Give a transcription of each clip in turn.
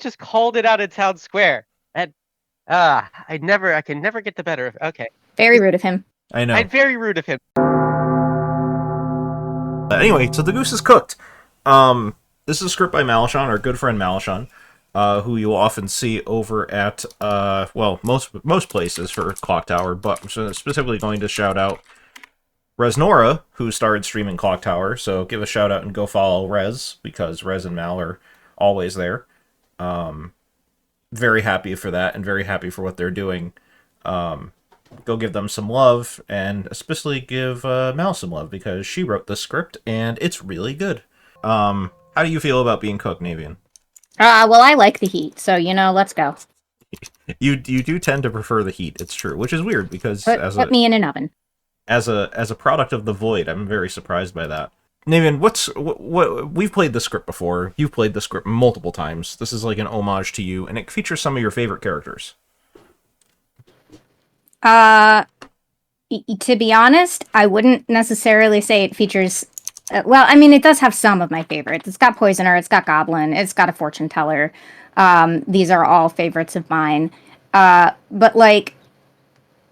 just called it out in town square. And I can never get the better of. Okay, Very rude of him. I know. I'm very rude of him. Anyway, so the goose is cooked. This is a script by Malishon, our good friend Malishon, who you will often see over at well, most places for Clock Tower, but I'm specifically going to shout out Resnora, who started streaming Clock Tower. So give a shout out and go follow Rez, because Rez and Mal are always there. Very happy for that, and very happy for what they're doing. Go give them some love, and especially give Mal some love, because she wrote the script, and it's really good. How do you feel about being cooked, Navean? Well, I like the heat, so, let's go. You do tend to prefer the heat, it's true, which is weird, because Put me in an oven. As a product of the void, I'm very surprised by that. Navean, what we've played the script before. You've played the script multiple times. This is like an homage to you, and it features some of your favorite characters. To be honest, I wouldn't necessarily say it features... well, I mean, it does have some of my favorites. It's got Poisoner, it's got Goblin, it's got a Fortune Teller. These are all favorites of mine. But, like,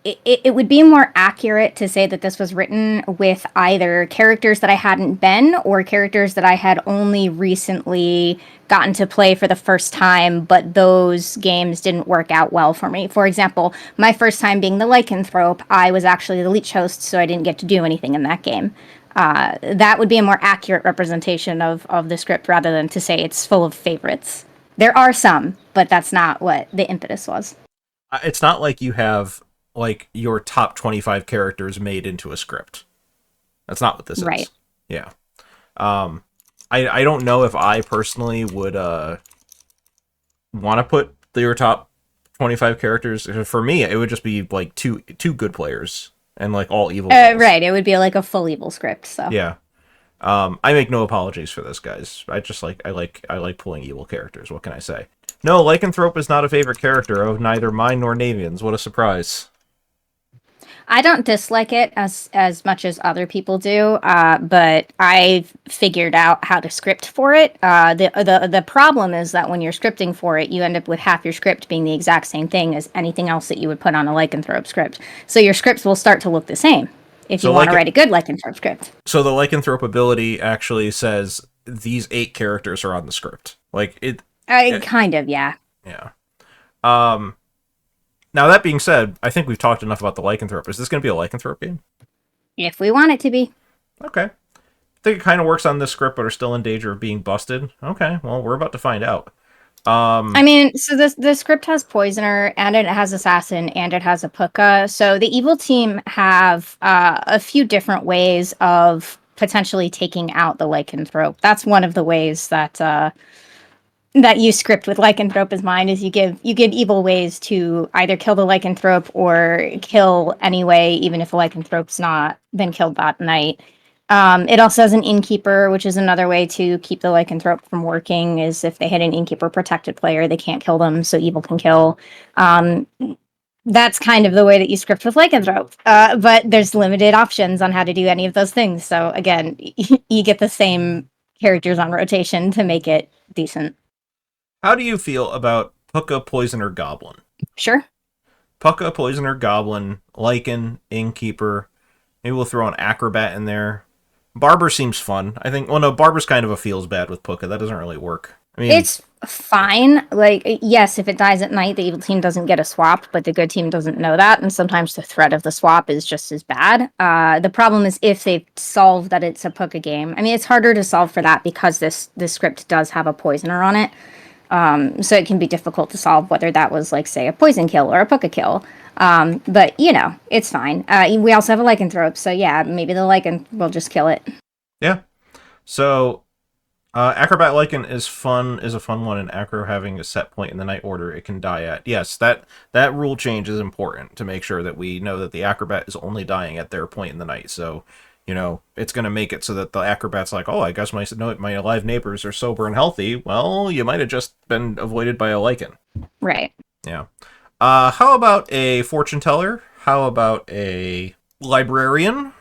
it would be more accurate to say that this was written with either characters that I hadn't been, or characters that I had only recently gotten to play for the first time, but those games didn't work out well for me. For example, my first time being the Lycanthrope, I was actually the Leech Host, so I didn't get to do anything in that game. That would be a more accurate representation of the script, rather than to say it's full of favorites. There are some, but that's not what the impetus was. It's not like you have like your top 25 characters made into a script. That's not what this is. Yeah. I don't know if I personally would want to put your top 25 characters. For me, it would just be like two good players and like all evil. Right, it would be like a full evil script. So yeah. I make no apologies for this, guys. I like pulling evil characters. What can I say? No, Lycanthrope is not a favorite character of neither mine nor Navian's. What a surprise. I don't dislike it as much as other people do, but I've figured out how to script for it. The problem is that when you're scripting for it, you end up with half your script being the exact same thing as anything else that you would put on a Lycanthrope script. So your scripts will start to look the same if you want to write a good Lycanthrope script. So the Lycanthrope ability actually says these 8 characters are on the script. Like it kind of, yeah. Yeah. Now, that being said, I think we've talked enough about the Lycanthrope. Is this going to be a Lycanthrope game? If we want it to be. Okay. I think it kind of works on this script, but are still in danger of being busted. Okay, well, we're about to find out. I mean, so the script has Poisoner, and it has Assassin, and it has a Puka. So the evil team have a few different ways of potentially taking out the Lycanthrope. That's one of the ways that you script with Lycanthrope is mine, is you give evil ways to either kill the Lycanthrope or kill anyway, even if the Lycanthrope's not been killed that night. It also has an Innkeeper, which is another way to keep the Lycanthrope from working, is if they hit an Innkeeper protected player, they can't kill them, so evil can kill. That's kind of the way that you script with Lycanthrope. But there's limited options on how to do any of those things. So again, you get the same characters on rotation to make it decent. How do you feel about Puka, Poisoner, Goblin? Sure. Puka, Poisoner, Goblin, Lycan, Innkeeper. Maybe we'll throw an Acrobat in there. Barber seems fun. I think, well, no, Barber's kind of a feels bad with Puka. That doesn't really work. I mean, it's fine. Like, yes, if it dies at night, the evil team doesn't get a swap, but the good team doesn't know that, and sometimes the threat of the swap is just as bad. The problem is if they solve that it's a Puka game. I mean, it's harder to solve for that because this script does have a Poisoner on it. So it can be difficult to solve whether that was, like, say, a poison kill or a Puka kill. But, it's fine. We also have a Lycanthrope, so yeah, maybe the Lycan will just kill it. Yeah. So, Acrobat Lycan is a fun one, and Acro having a set point in the night order it can die at. Yes, that rule change is important to make sure that we know that the Acrobat is only dying at their point in the night, so... it's going to make it so that the Acrobat's like, oh, I guess my alive neighbors are sober and healthy. Well, you might have just been avoided by a Lycan. Right. Yeah. How about a Fortune Teller? How about a Librarian?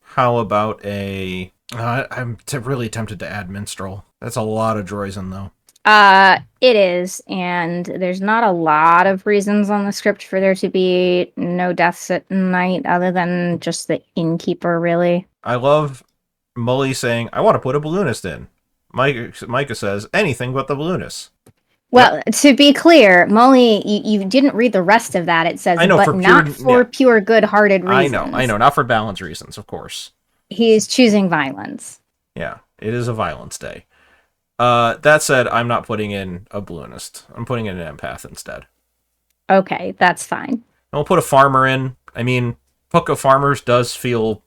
How about a... I'm really tempted to add Minstrel. That's a lot of Droizen, though. It is, and there's not a lot of reasons on the script for there to be no deaths at night, other than just the innkeeper, really. I love Mully saying, I want to put a balloonist in. Micah says, anything but the balloonist. Well, to be clear, Molly, you didn't read the rest of that. It says, I know, but for not pure, for yeah. pure good-hearted reasons. I know, not for balance reasons, of course. He's choosing violence. Yeah, it is a violence day. That said, I'm not putting in a balloonist. I'm putting in an empath instead. Okay, that's fine. And we'll put a farmer in. I mean, Book of Farmers does feel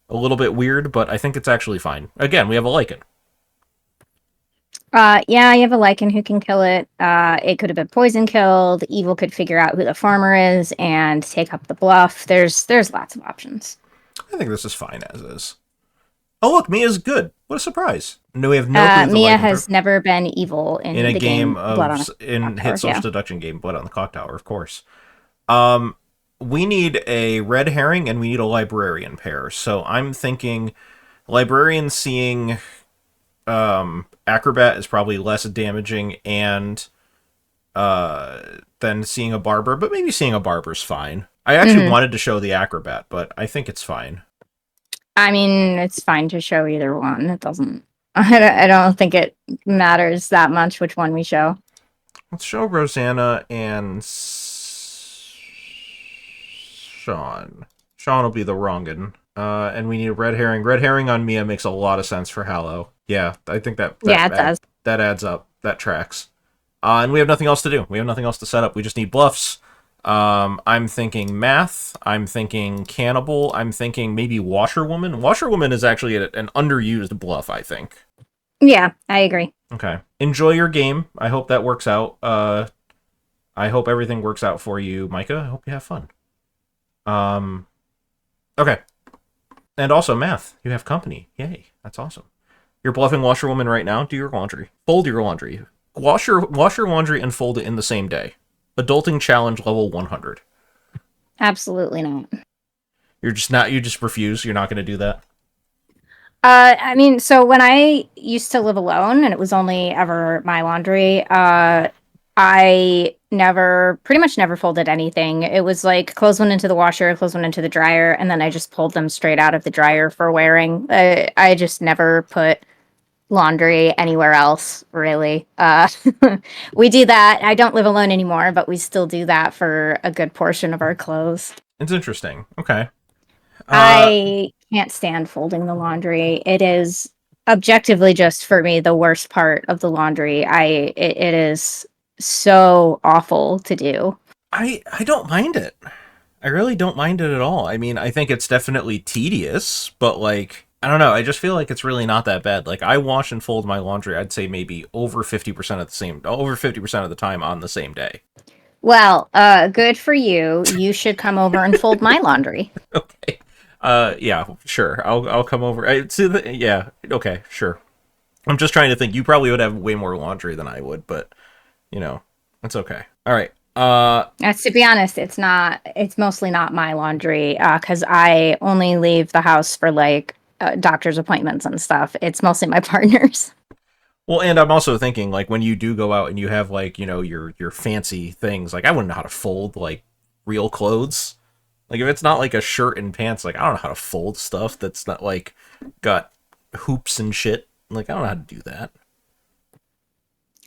a little bit weird, but I think it's actually fine. Again, we have a Lycan. Yeah, you have a Lycan who can kill it. It could have been poison killed. Evil could figure out who the farmer is and take up the bluff. There's lots of options. I think this is fine as is. Oh, look, Mia's good. What a surprise. No, we have no clue. Mia has never been evil in a the game of Blood on in hit social deduction game Blood on the Clock Tower, of course. We need a red herring and we need a librarian pair. So I'm thinking librarian seeing acrobat is probably less damaging and than seeing a barber, but maybe seeing a barber's fine. I actually wanted to show the acrobat, but I think it's fine. I mean, it's fine to show either one. It doesn't. I don't think it matters that much which one we show. Let's show Rosanna and Sean. Sean will be the wrongin. And we need a red herring. Red herring on Mia makes a lot of sense for Hallow. Yeah, I think that it does. That adds up. That tracks. And we have nothing else to do. We have nothing else to set up. We just need bluffs. I'm thinking math. I'm thinking cannibal. I'm thinking maybe washerwoman. Washerwoman is actually an underused bluff, I think. Yeah, I agree. Okay. Enjoy your game. I hope that works out. I hope everything works out for you, Micah. I hope you have fun. Okay. And also math. You have company. Yay. That's awesome. You're bluffing washerwoman right now. Do your laundry. Fold your laundry. Wash your laundry and fold it in the same day. Adulting challenge level 100. Absolutely not. You just refuse. You're not going to do that. I mean, so when I used to live alone and it was only ever my laundry, I pretty much never folded anything. It was like clothes went into the washer, clothes went into the dryer, and then I just pulled them straight out of the dryer for wearing. I just never put laundry anywhere else, really. We do that. I don't live alone anymore, but we still do that for a good portion of our clothes. It's interesting. Okay. I can't stand folding the laundry. It is objectively just for me the worst part of the laundry. It is so awful to do. I don't mind it. I really don't mind it at all. I mean, I think it's definitely tedious, but like, I don't know. I just feel like it's really not that bad. Like, I wash and fold my laundry, I'd say maybe over 50% of the time on the same day. Well, good for you. You should come over and fold my laundry. Okay. Yeah, sure. I'll come over. Yeah, okay, sure. I'm just trying to think. You probably would have way more laundry than I would, but you know, that's okay. All right. To be honest, it's mostly not my laundry, because I only leave the house for like doctor's appointments and stuff. It's mostly my partner's. Well, and I'm also thinking, like, when you do go out and you have, like, you know, your fancy things, like, I wouldn't know how to fold, like, real clothes. Like, if it's not, like, a shirt and pants, like, I don't know how to fold stuff that's not, like, got hoops and shit. Like, I don't know how to do that.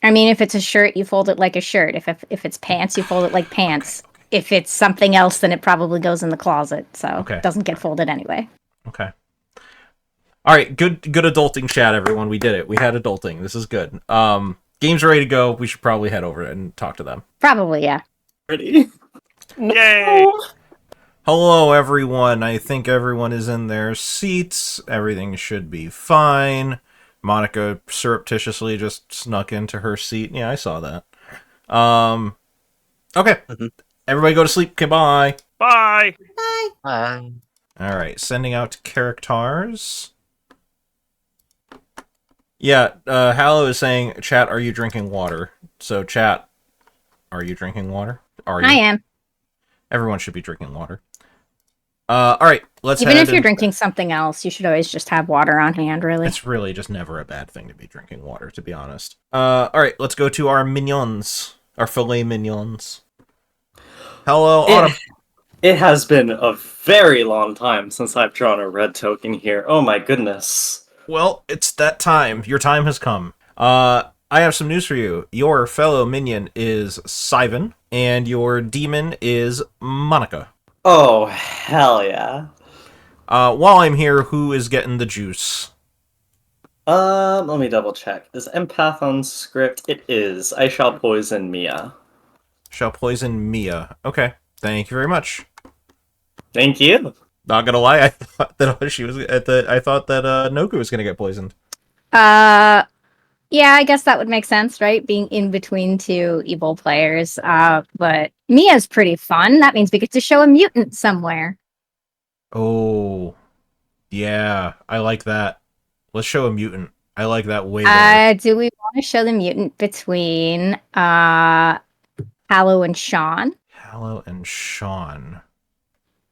I mean, if it's a shirt, you fold it like a shirt. If it's pants, you fold it like pants. Okay. If it's something else, then it probably goes in the closet, so it doesn't get folded anyway. Okay. All right, good adulting chat, everyone. We did it. We had adulting. This is good. Game's ready to go. We should probably head over and talk to them. Probably, yeah. Ready? Yay! Hello, everyone. I think everyone is in their seats. Everything should be fine. Monica surreptitiously just snuck into her seat. Yeah, I saw that. Okay. Everybody go to sleep. Okay, bye. Bye. Bye. All right, sending out characters. Yeah, Hallow is saying, chat, are you drinking water? So, chat, are you drinking water? Are you? I am. Everyone should be drinking water. All right, let's Even head if you're into- drinking something else, you should always just have water on hand, really. It's really just never a bad thing to be drinking water, to be honest. All right, let's go to our mignons, our filet mignons. Hello, Autumn. It has been a very long time since I've drawn a red token here. Oh my goodness. Well, it's that time. Your time has come. I have some news for you. Your fellow minion is Sivan, and your demon is Monica. Oh, hell yeah. While I'm here, who is getting the juice? Let me double check. Is empath on script? It is. I shall poison Mia. Shall poison Mia. Okay, thank you very much. Thank you. Not gonna lie, I thought that she was I thought that Noku was gonna get poisoned. Yeah, I guess that would make sense, right? Being in between two evil players. But Mia's pretty fun. That means we get to show a mutant somewhere. Oh, yeah, I like that. Let's show a mutant. I like that way better. Do we want to show the mutant between Hallow and Sean? Hallow and Sean.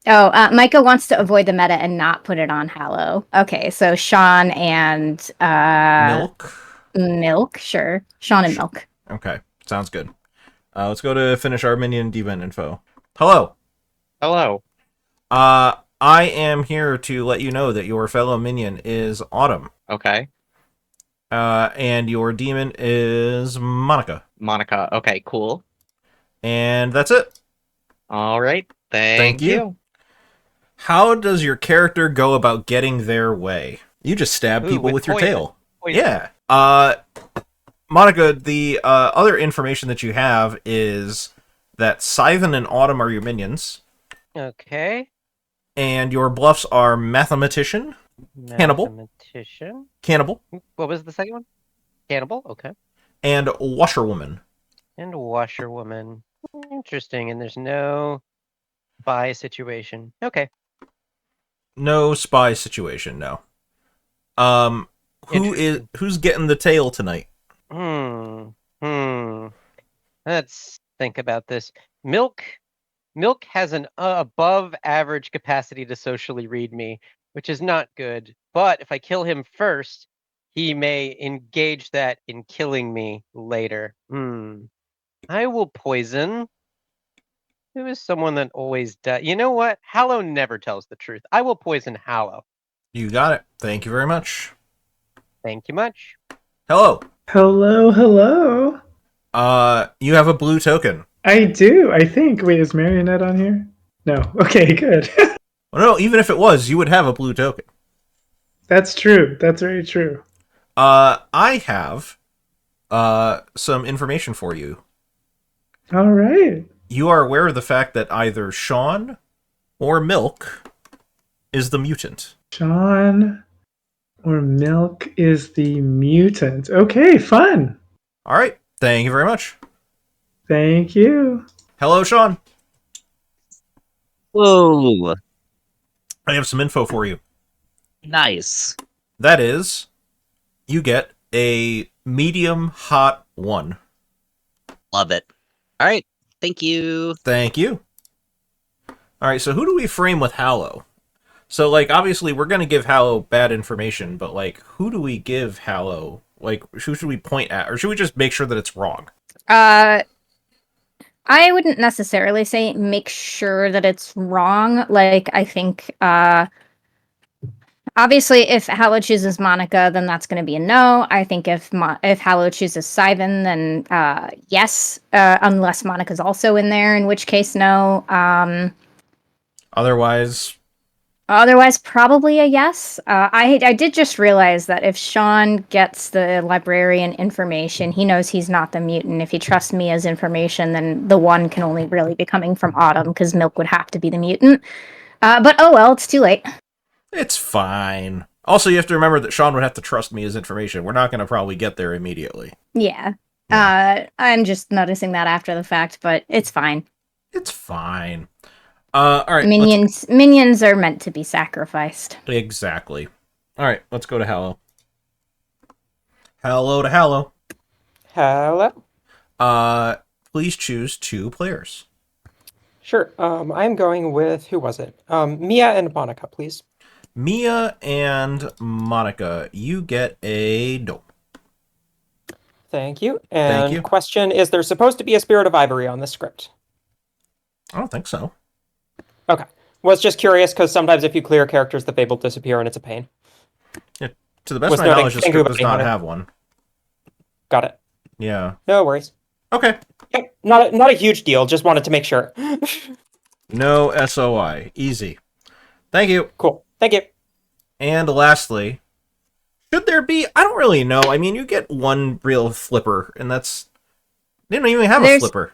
Oh, Micah wants to avoid the meta and not put it on Hallow. Okay, so Sean and Milk. Milk, sure. Sean and Milk. Okay, sounds good. Let's go to finish our minion event info. Hello. Hello. I am here to let you know that your fellow minion is Autumn. Okay. And your demon is Monica. Monica. Okay, cool. And that's it. All right. Thank you. How does your character go about getting their way? You just stab Ooh, people with your poison. tail. Poison. Yeah. Monica, the other information that you have is that Sivan and Autumn are your minions, Okay. and your bluffs are Mathematician, Cannibal. Mathematician. Cannibal, What was the second one? Cannibal. Okay. and Washerwoman. And washerwoman. Interesting. And there's no spy situation. Okay. No spy situation, no. Who's getting the tail tonight? Let's think about this. Milk has an above average capacity to socially read me, which is not good. But if I kill him first, he may engage that in killing me later. I will poison. Who is someone that always does? You know what? Hallow never tells the truth. I will poison Hallow. You got it. Thank you very much. Thank you much. Hello. Hello, hello. You have a blue token. I do, I think. Wait, is Marionette on here? No. Okay, good. Well, no, even if it was, you would have a blue token. That's true. That's very true. I have some information for you. All right. You are aware of the fact that either Sean or Milk is the mutant. Sean or Milk is the mutant. Okay, fun. All right. Thank you very much. Thank you. Hello, Sean. Whoa, I have some info for you. nice. That is, you get a medium hot 1. Love it. All right, thank you. Thank you. All right, so who do we frame with Hallow? So, like, obviously, we're going to give Hallow bad information, but, like, who do we give Hallow? Like, who should we point at? Or should we just make sure that it's wrong? I wouldn't necessarily say make sure that it's wrong. Like, I think, obviously, if Hallow chooses Monica, then that's going to be a no. I think if Hallow chooses Sivan, then yes, unless Monica's also in there, in which case no. Otherwise, Probably a yes. I did just realize that if Sean gets the librarian information, he knows he's not the mutant. If he trusts me as information, then the one can only really be coming from Autumn, because Milk would have to be the mutant. But oh well, it's too late. it's fine. Also, you have to remember that Sean would have to trust me as information. We're not going to probably get there immediately. Yeah. I'm just noticing that after the fact, but it's fine. It's fine. All right. Minions are meant to be sacrificed. Exactly. All right, let's go to Hallow. Hello to Hallow. Hello. Please choose 2 players. Sure. I'm going with, who was it? Mia and Monica, please. Mia and Monica, you get a no. Thank you. Thank And you. question, is there supposed to be a Spirit of Ivory on this script? I don't think so. Okay. Was just curious because sometimes if you clear characters, the fable disappear and it's a pain. Yeah, to the best Was of my noting, knowledge, the thank you, script does Bounty not Hunter. have one. Got it. Yeah. No worries. Okay. Yep. Not a huge deal. Just wanted to make sure. No SOI. Easy. Thank you. Cool. Thank you. And lastly, should there be? I don't really know. I mean, you get one real flipper, and that's... They don't even have a flipper.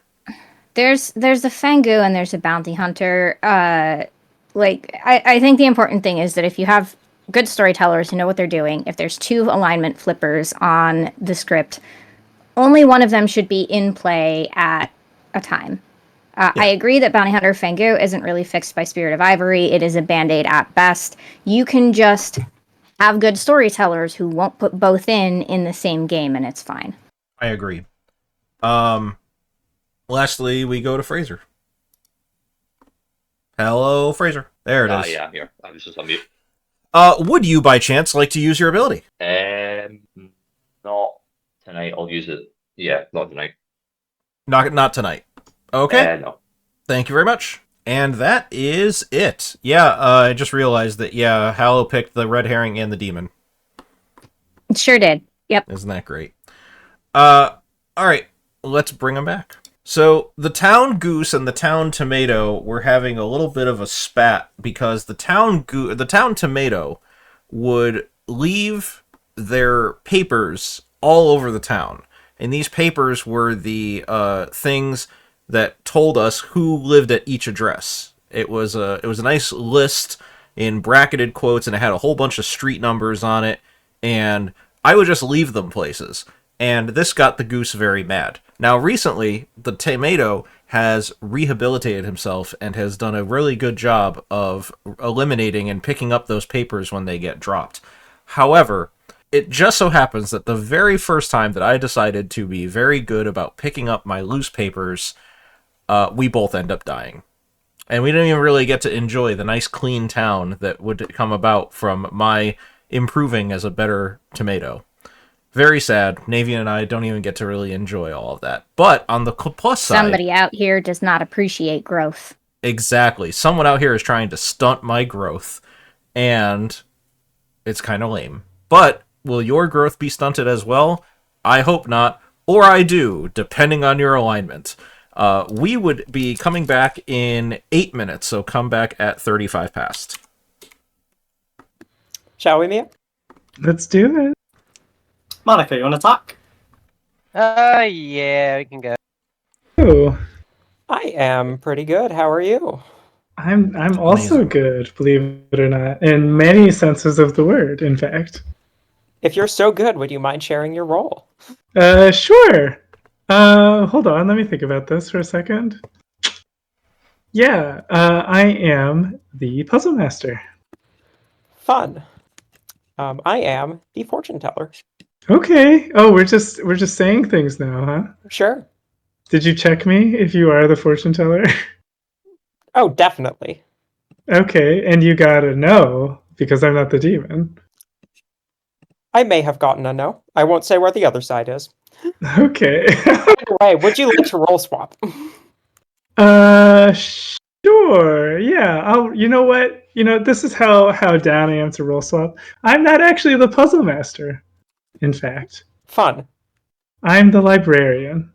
There's a Fangu and there's a Bounty Hunter. I think the important thing is that if you have good storytellers who know what they're doing, if there's 2 alignment flippers on the script, only one of them should be in play at a time. I agree that Bounty Hunter Fangu isn't really fixed by Spirit of Ivory. It is a band-aid at best. You can just have good storytellers who won't put both in the same game, and it's fine. I agree. Lastly, we go to Fraser. Hello, Fraser. There it is. Yeah, I'm here. I was just on mute. Would you, by chance, like to use your ability? Not tonight. I'll use it. Yeah, not tonight. Not tonight. Okay. No. Thank you very much. And that is it. Yeah, I just realized that, Hallow picked the red herring and the demon. It sure did. Yep. Isn't that great? Alright, let's bring them back. So, the town Goose and the town Tomato were having a little bit of a spat because the town Tomato would leave their papers all over the town. And these papers were the things that told us who lived at each address. It was a nice list in bracketed quotes, and it had a whole bunch of street numbers on it, and I would just leave them places. And this got the Goose very mad. Now, recently, the Tomato has rehabilitated himself and has done a really good job of eliminating and picking up those papers when they get dropped. However, it just so happens that the very first time that I decided to be very good about picking up my loose papers, we both end up dying. And we didn't even really get to enjoy the nice clean town that would come about from my improving as a better tomato. Very sad. Navean and I don't even get to really enjoy all of that. But on the plus side... Somebody out here does not appreciate growth. Exactly. Someone out here is trying to stunt my growth, and it's kind of lame. But will your growth be stunted as well? I hope not, or I do, depending on your alignment. We would be coming back in 8 minutes, so come back at 35 past. Shall we, Mia? Let's do it. Monica, you want to talk? Yeah, we can go. Oh, I am pretty good. How are you? I'm also Amazing. good, believe it or not, in many senses of the word, in fact. If you're so good, would you mind sharing your role? Sure. Hold on, let me think about this for a second. Yeah, I am the puzzle master. Fun. I am the fortune teller. Okay. Oh, we're just saying things now, huh? Sure. Did you check me if you are the fortune teller? Oh, definitely. Okay, and you got a no because I'm not the demon. I may have gotten a no. I won't say where the other side is. Okay. Anyway, would you like to roll swap? Sure. Yeah. You know what? This is how down I am to roll swap. I'm not actually the puzzle master. In fact, Fun. I'm the librarian.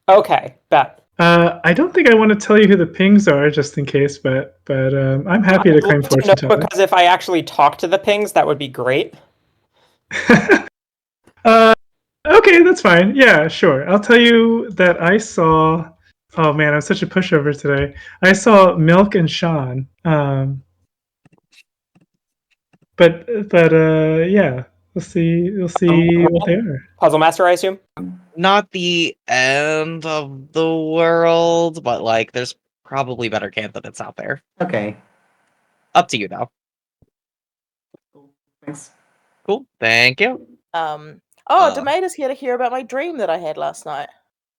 Okay, bet. I don't think I want to tell you who the pings are, just in case, but I'm happy to claim fortune telling. Because if I actually talk to the pings, that would be great. Okay, that's fine. Yeah, sure. I'll tell you that I saw. Oh man, I'm such a pushover today. I saw Milk and Sean. But yeah, we'll see what they are. Puzzle Master, I assume? Not the end of the world, but like there's probably better candidates out there. Okay. Up to you though. Thanks. Cool. Thank you. Tomato's here to hear about my dream that I had last night.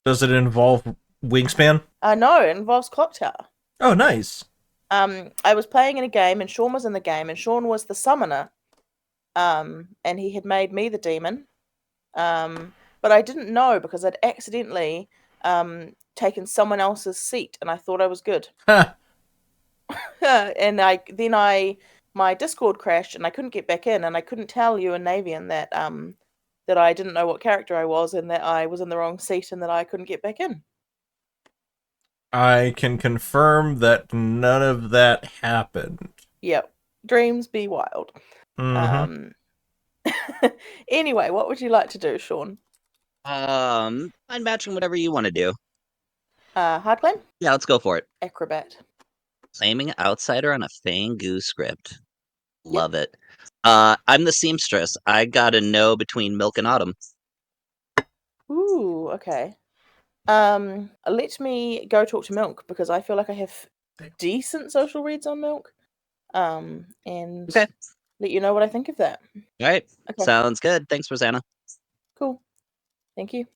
Does it involve Wingspan? No, it involves Clock Tower. Oh, nice. I was playing in a game, and Sean was in the game, and Sean was the summoner. And he had made me the demon. But I didn't know because I'd accidentally taken someone else's seat, and I thought I was good. Ha. And my Discord crashed, and I couldn't get back in, and I couldn't tell you and Navean that that I didn't know what character I was, and that I was in the wrong seat, and that I couldn't get back in. I can confirm that none of that happened. Yep, dreams be wild. Mhm. Anyway, what would you like to do, Sean? I'm matching whatever you want to do. Hard claim? Yeah, let's go for it. Acrobat. Claiming outsider on a Fang Goose script. Love it. I'm the seamstress. I gotta know between Milk and Autumn. Ooh, okay. Let me go talk to Milk because I feel like I have decent social reads on Milk. And Okay. let you know what I think of that. All right. Okay. Sounds good. Thanks, Rosanna. Cool. Thank you.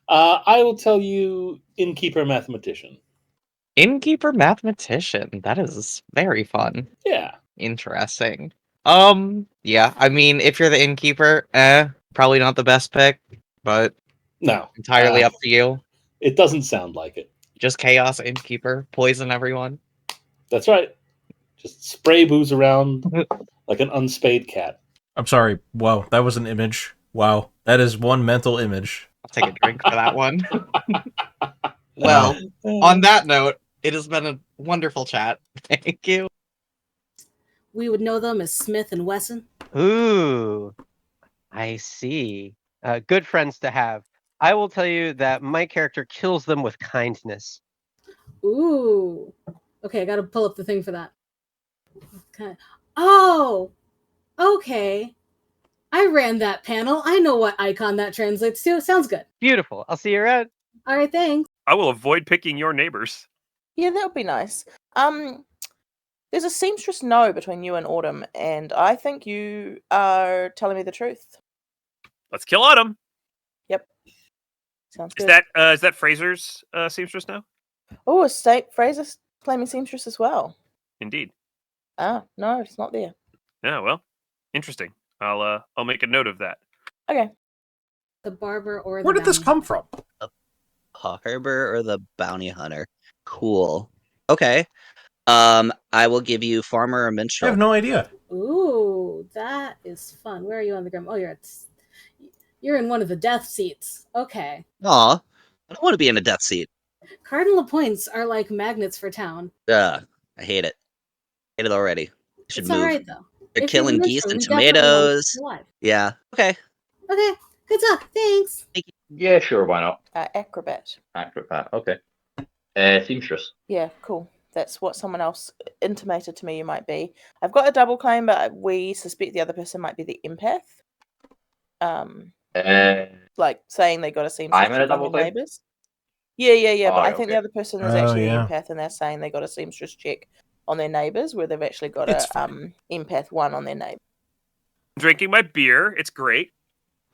I will tell you Innkeeper Mathematician. Innkeeper mathematician. That is very fun. Yeah. Interesting. Yeah, I mean, if you're the innkeeper, probably not the best pick, but No. entirely up to you. It doesn't sound like it. Just chaos innkeeper, poison everyone. That's right. Just spray booze around like an unspayed cat. I'm sorry. Wow, that was an image. Wow, that is one mental image. I'll take a drink for that one. Well, on that note, it has been a wonderful chat. Thank you. We would know them as Smith and Wesson. Ooh, I see. Good friends to have. I will tell you that my character kills them with kindness. Ooh. Okay, I gotta pull up the thing for that. Okay. Oh! Okay. I ran that panel. I know what icon that translates to. Sounds good. Beautiful. I'll see you around. All right, thanks. I will avoid picking your neighbors. Yeah, that would be nice. There's a seamstress no between you and Autumn, and I think you are telling me the truth. Let's kill Autumn. Yep. Sounds Is good. that Fraser's seamstress now? Oh, is Fraser's claiming seamstress as well? Indeed. Ah, no, it's not there. Yeah, well, interesting. I'll make a note of that. Okay. The barber or the Where did this bounty come from? The harbor or the bounty hunter? Cool. Okay. I will give you farmer or I minstrel. have no idea. Ooh, that is fun. Where are you on the ground? Oh, you're in one of the death seats. Okay. Aw, I don't want to be in a death seat. Cardinal points are like magnets for town. Ugh, I hate it. Hate it already. Should It's move. all right though. They're If you're killing the geese minstrel, and you definitely want to tomatoes. stay alive. Yeah. Okay. Okay. Good talk. Thanks. Yeah, sure, why not? Acrobat. Acrobat, okay. Seamstress. Yeah, cool. That's what someone else intimated to me you might be. I've got a double claim, but we suspect the other person might be the empath. Like saying they got a seamstress I'm in a check on double their claim? neighbors. Yeah. But Oh, I think okay. the other person is Oh, actually yeah. an empath, and they're saying they got a seamstress check on their neighbors, where they've actually got It's a empath one on their neighbor. Drinking my beer. It's great.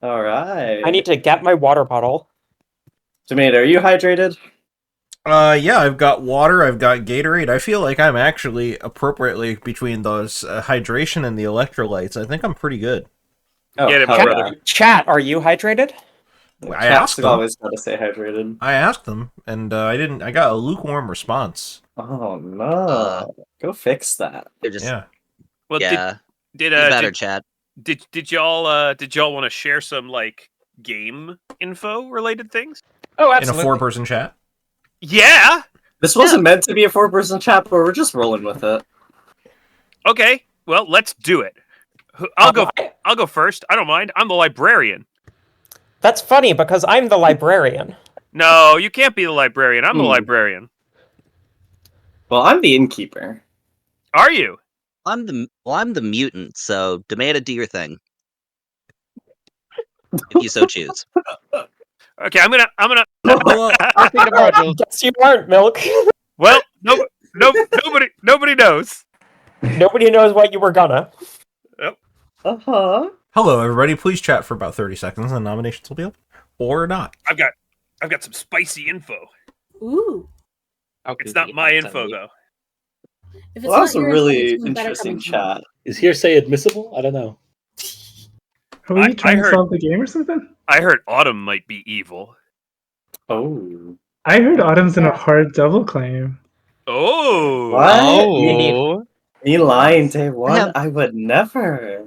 All right. I need to get my water bottle. Tomato, are you hydrated? Yeah, I've got water, I've got Gatorade. I feel like I'm actually appropriately between those hydration and the electrolytes. I think I'm pretty good. Oh, Get it, hell brother. yeah. Chat, are you hydrated? I asked them. Always gotta stay hydrated. I asked them, and I didn't. I got a lukewarm response. Oh no! Go fix that. They're just Yeah. Well, yeah. did Be better, Chad. did y'all want to share some like game info related things? Oh, In a absolutely. 4-person chat. Yeah. This wasn't meant to be a 4-person chat, but we're just rolling with it. Okay. Well, let's do it. I'll go first. I don't mind. I'm the librarian. That's funny because I'm the librarian. No, you can't be the librarian. I'm the librarian. Well, I'm the innkeeper. Are you? I'm the mutant. So, Demeta, do your thing. If you so choose. Okay, I'm gonna. Guess you aren't, Milk. Well, nobody knows. Nobody knows what you were gonna. Yep. Hello, everybody. Please chat for about 30 seconds, and nominations will be up or not. I've got some spicy info. Ooh. It's not my info though. If it's Well, that was not a your really info, it's better coming interesting from us. chat. Is hearsay admissible? I don't know. Are we trying to heard- solve the game or something? I heard Autumn might be evil. Oh. I heard Autumn's in a hard double claim. Oh. What? Me lying day one? have- I would never.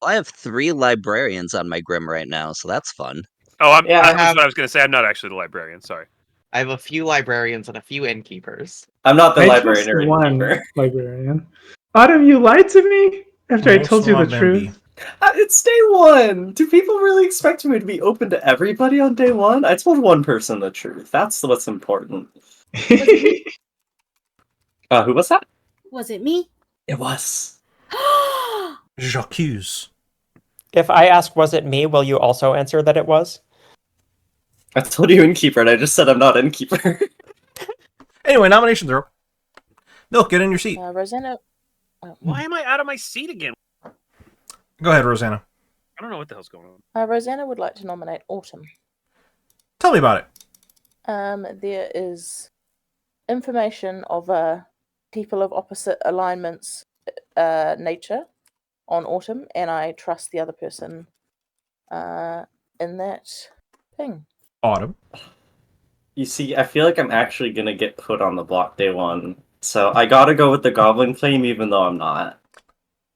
I have 3 librarians on my Grim right now, so that's fun. Oh, Yeah, that was have- what I was going to say. I'm not actually the librarian. Sorry. I have a few librarians and a few innkeepers. I'm not the I librarian trust or one innkeeper. librarian. Autumn, you lied to me after I told you the truth. It's day one. Do people really expect me to be open to everybody on day one? I told one person the truth. That's what's important. Who was that? Was it me? It was. Jacques. If I ask, was it me, will you also answer that it was? I told you innkeeper, and I just said I'm not innkeeper. Anyway, nominations are up. Milk, get in your seat. Rosanna. Why am I out of my seat again? Go ahead, Rosanna. I don't know what the hell's going on. Rosanna would like to nominate Autumn. Tell me about it. There is information of people of opposite alignments nature on Autumn, and I trust the other person in that thing. Autumn. You see, I feel like I'm actually gonna get put on the block day one, so I gotta go with the goblin claim, even though I'm not.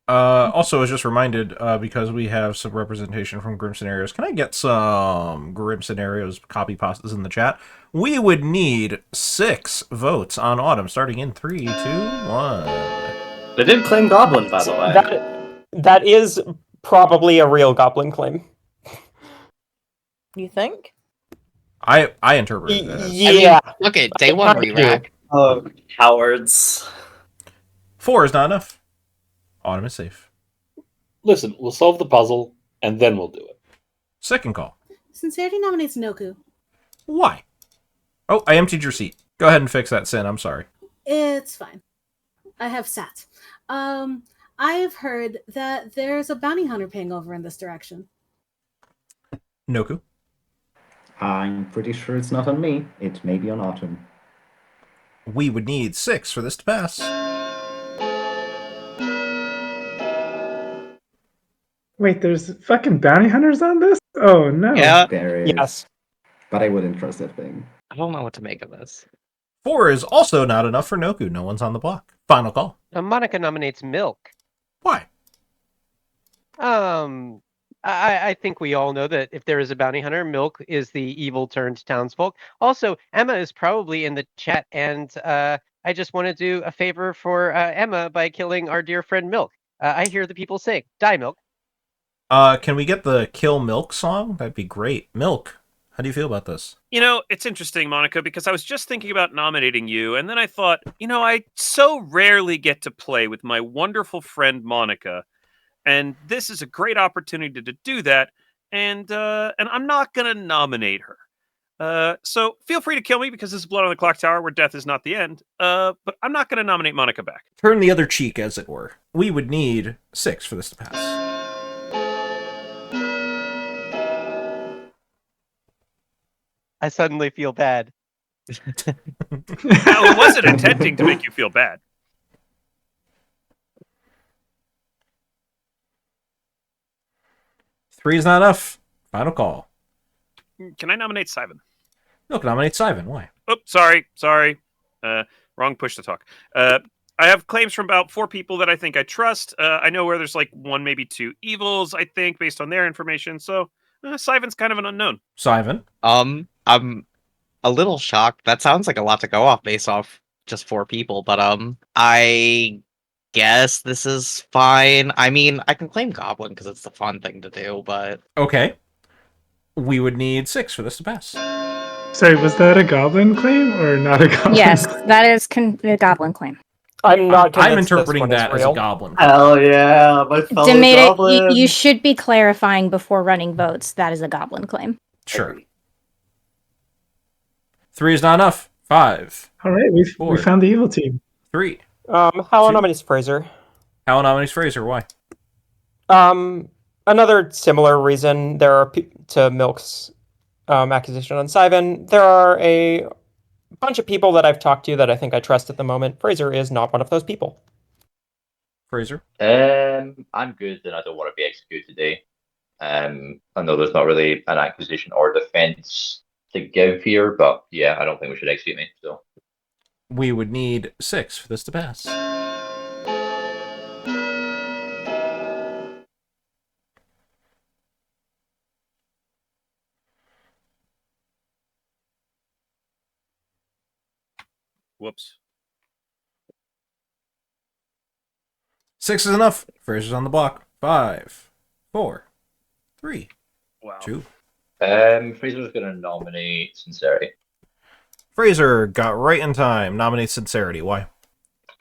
Also, I was just reminded, because we have some representation from Grim Scenarios, can I get some Grim Scenarios copy pastas in the chat? We would need 6 votes on Autumn, starting in 3, 2, 1. They did claim goblin, by the way. That is probably a real goblin claim. You think? I interpreted that as... Yeah. I mean, look at day one re-rack. Oh, cowards. 4 is not enough. Autumn is safe. Listen, we'll solve the puzzle, and then we'll do it. Second call. Sincerity nominates Noku. Why? Oh, I emptied your seat. Go ahead and fix that sin. I'm sorry. It's fine. I have sat. I have heard that there's a bounty hunter paying over in this direction. Noku. I'm pretty sure it's not on me. It may be on Autumn. We would need 6 for this to pass. Wait, there's fucking bounty hunters on this? Oh no. Yeah. There is. Yes. But I wouldn't trust that thing. I don't know what to make of this. 4 is also not enough for Noku. No one's on the block. Final call. Monica nominates Milk. Why? I think we all know that if there is a bounty hunter, Milk is the evil turned townsfolk. Also, Emma is probably in the chat, and I just want to do a favor for Emma by killing our dear friend Milk. I hear the people say, "Die, Milk." Can we get the Kill Milk song? That'd be great. Milk, how do you feel about this? You know, it's interesting, Monica, because I was just thinking about nominating you, and then I thought, you know, I so rarely get to play with my wonderful friend Monica, and this is a great opportunity to do that, and I'm not gonna nominate her. So feel free to kill me because this is Blood on the Clock Tower, where death is not the end. But I'm not gonna nominate Monica back. Turn the other cheek, as it were. We would need 6 for this to pass. I suddenly feel bad. I wasn't intending to make you feel bad. Three is not enough. Final call. Can I nominate Simon? Milk nominates Simon. Why? Oh, sorry. Wrong push to talk. I have claims from about 4 people that I think I trust. I know where there's like 1, maybe 2 evils, I think, based on their information. So Simon's kind of an unknown. Simon? I'm a little shocked. That sounds like a lot to go off based off just 4 people, but I guess this is fine. I mean, I can claim Goblin because it's the fun thing to do, but... Okay. We would need 6 for this to pass. Sorry, was that a goblin claim or not a goblin? Yes, that is a goblin claim. I'm not. I'm interpreting that as a goblin. Hell yeah, my fellow Demata, goblin. you should be clarifying before running votes. That is a goblin claim. Sure. 3 is not enough. 5. All right, we found the evil team. 3. Hal nominates Fraser. Hal nominates Fraser. Why? Another similar reason there are to Milk's accusation on Simon. There are a bunch of people that I've talked to that I think I trust at the moment. Fraser is not one of those people. Fraser? I'm good, and I don't want to be executed today. I know there's not really an acquisition or defense to give here, but yeah, I don't think we should execute me. So we would need 6 for this to pass. Whoops. 6 is enough. Fraser's on the block. 5, 4, 3, Wow. 2. Fraser's going to nominate Sincerity. Fraser got right in time. Nominate Sincerity. Why?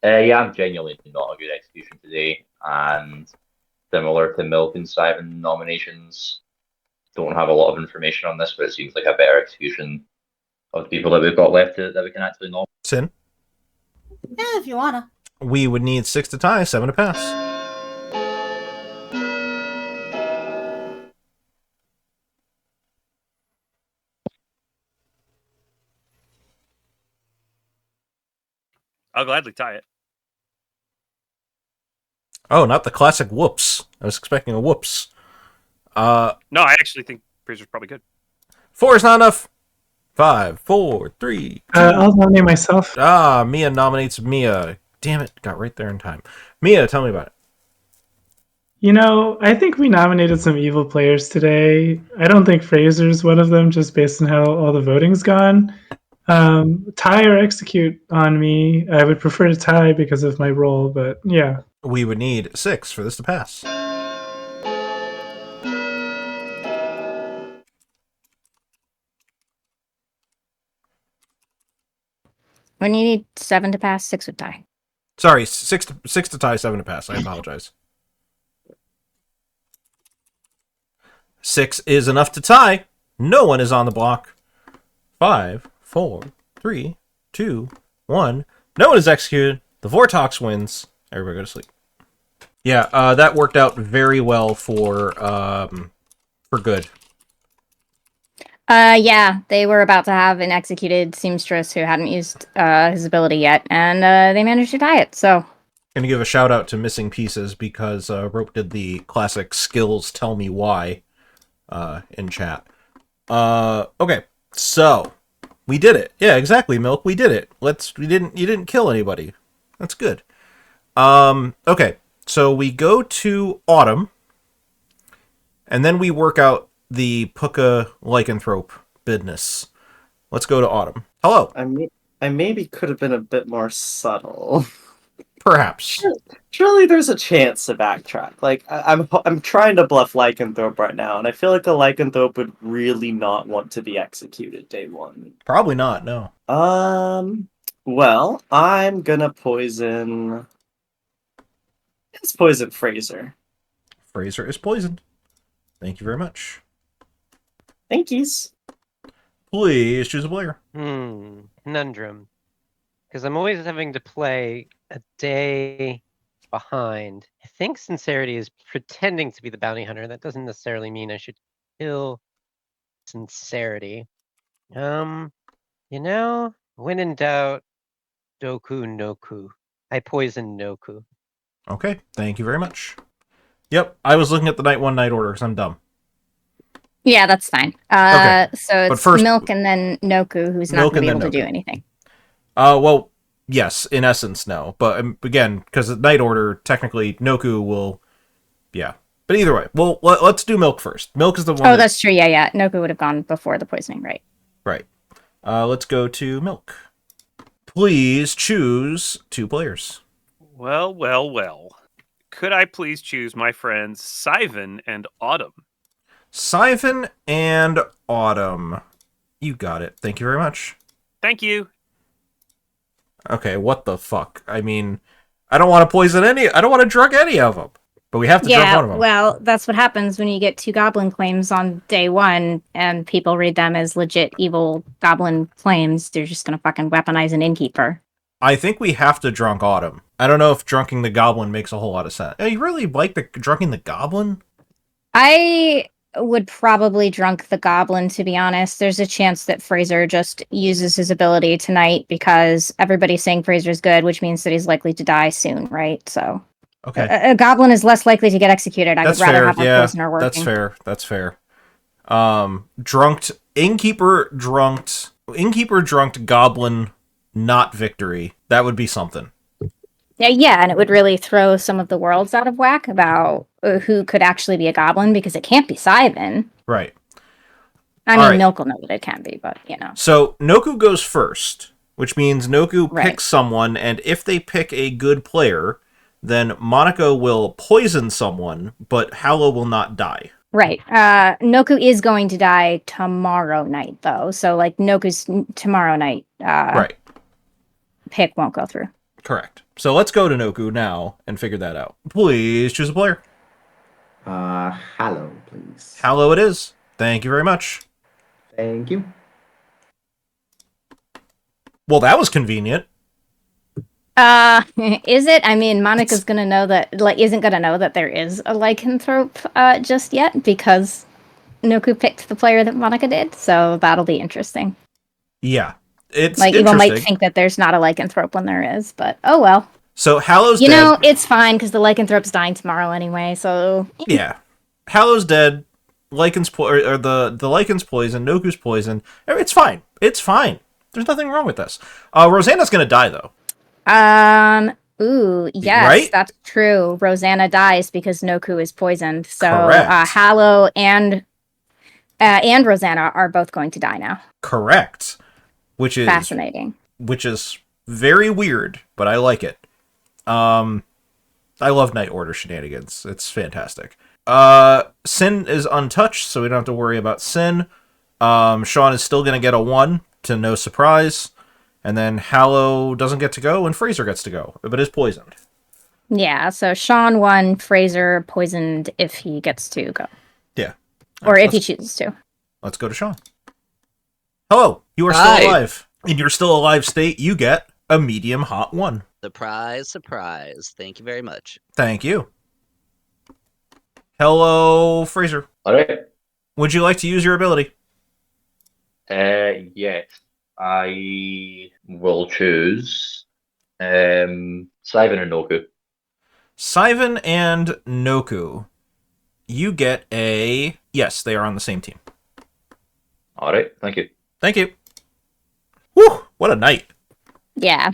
Yeah, I'm genuinely not a good execution today, and similar to Milk and Simon nominations, don't have a lot of information on this, but it seems like a better execution of the people that we've got left that we can actually nominate. Sin? Yeah, if you wanna. We would need 6 to tie, 7 to pass. I'll gladly tie it. Oh, not the classic whoops. I was expecting a whoops. No, I actually think Fraser's probably good. 4 is not enough. 5, 4, 3, 2. I'll nominate myself. Mia nominates Mia. Damn it, got right there in time. Mia, tell me about it. You know, I think we nominated some evil players today. I don't think Fraser's one of them, just based on how all the voting's gone. Tie or execute on me. I would prefer to tie because of my role, but yeah. We would need 6 for this to pass. When you need 7 to pass, 6 would tie. Sorry, 6 to tie, 7 to pass. I apologize. 6 is enough to tie. No one is on the block. 5, 4, 3, 2, 1. No one is executed. The Vortox wins. Everybody go to sleep. Yeah, that worked out very well for good. Yeah, they were about to have an executed seamstress who hadn't used his ability yet, and they managed to tie it, so. Gonna give a shout out to Missing Pieces because Rope did the classic skills tell me why in chat. Okay, so we did it. Yeah, exactly, Milk. We did it. You didn't kill anybody. That's good. Okay, so we go to Autumn, and then we work out the Puka lycanthrope business. Let's go to Autumn. Hello. I maybe could have been a bit more subtle. Perhaps. Surely there's a chance to backtrack. Like I'm trying to bluff lycanthrope right now, and I feel like the lycanthrope would really not want to be executed day one. Probably not. No. Well, I'm gonna poison. Let's poison Fraser. Fraser is poisoned. Thank you very much. Thank yous. Please choose a player. Conundrum. Because I'm always having to play a day behind. I think Sincerity is pretending to be the bounty hunter. That doesn't necessarily mean I should kill Sincerity. You know, when in doubt, Doku Noku. I poison Noku. Okay, thank you very much. Yep, I was looking at the night 1 night order because I'm dumb. Yeah, that's fine. Okay. So it's first, Milk and then Noku, who's not going to be able to do anything. Well, yes, in essence, no. But again, because the night order, technically, Noku will... Yeah. But either way, well, let's do Milk first. Milk is the one. Oh, that's true. Yeah. Noku would have gone before the poisoning, right? Right. Let's go to Milk. Please choose 2 players. Well. Could I please choose my friends Sivan and Autumn? Sivan and Autumn. You got it. Thank you very much. Thank you. Okay, what the fuck? I mean, I don't want to poison any... I don't want to drug any of them. But we have to drug one of them. Well, that's what happens when you get 2 goblin claims on day 1, and people read them as legit evil goblin claims. They're just going to fucking weaponize an innkeeper. I think we have to drunk Autumn. I don't know if drunking the goblin makes a whole lot of sense. You really like the drunking the goblin? would probably drunk the goblin, to be honest. There's a chance that Fraser just uses his ability tonight because everybody's saying Fraser's good, which means that he's likely to die soon, right? So Okay. a goblin is less likely to get executed. I That's would rather fair. have our Yeah, poisoner working. that's fair. That's fair. Drunked innkeeper, drunked goblin, not victory. That would be something. Yeah, and it would really throw some of the worlds out of whack about who could actually be a goblin, because it can't be Sivan. Right. I mean, Milk will know that it can be, but, you know. So, Noku goes first, which means Noku Right. picks someone, and if they pick a good player, then Monica will poison someone, but Hallow will not die. Right. Noku is going to die tomorrow night, though. So, like, Noku's tomorrow night Right. pick won't go through. Correct. So let's go to Noku now and figure that out. Please choose a player. Hallow, please. Hallow it is. Thank you very much. Thank you. Well, that was convenient. Is it? I mean, Monica's gonna know that, like, isn't gonna know that there is a lycanthrope just yet, because Noku picked the player that Monica did, so that'll be interesting. Yeah. It's like, interesting. people might think that there's not a lycanthrope when there is, but oh well. So Hallow's You dead. know, it's fine, because the lycanthrope's dying tomorrow anyway, so... Yeah. Hallow's dead. Lycan's or the Lycan's poison. Noku's poison. It's fine. It's fine. There's nothing wrong with this. Rosanna's gonna die, though. Ooh, yes, Right? that's true. Rosanna dies because Noku is poisoned. So, Correct. Hallow and Rosanna are both going to die now. Correct. Which is fascinating. Which is very weird, but I like it. I love Night Order shenanigans. It's fantastic. Sin is untouched, so we don't have to worry about Sin. Sean is still going to get a 1 to no surprise. And then Hallow doesn't get to go, and Fraser gets to go, but is poisoned. Yeah, so Sean won, Fraser poisoned if he gets to go. Yeah. Or if he chooses to. Let's go to Sean. Hello, you are Hi. still alive. In your still alive state, you get a medium hot 1. Surprise, surprise. Thank you very much. Thank you. Hello, Fraser. All right. Would you like to use your ability? Yes. I will choose Sivan and Noku. Sivan and Noku. You get a... Yes, they are on the same team. All right. Thank you. Thank you. Whew, what a night. Yeah.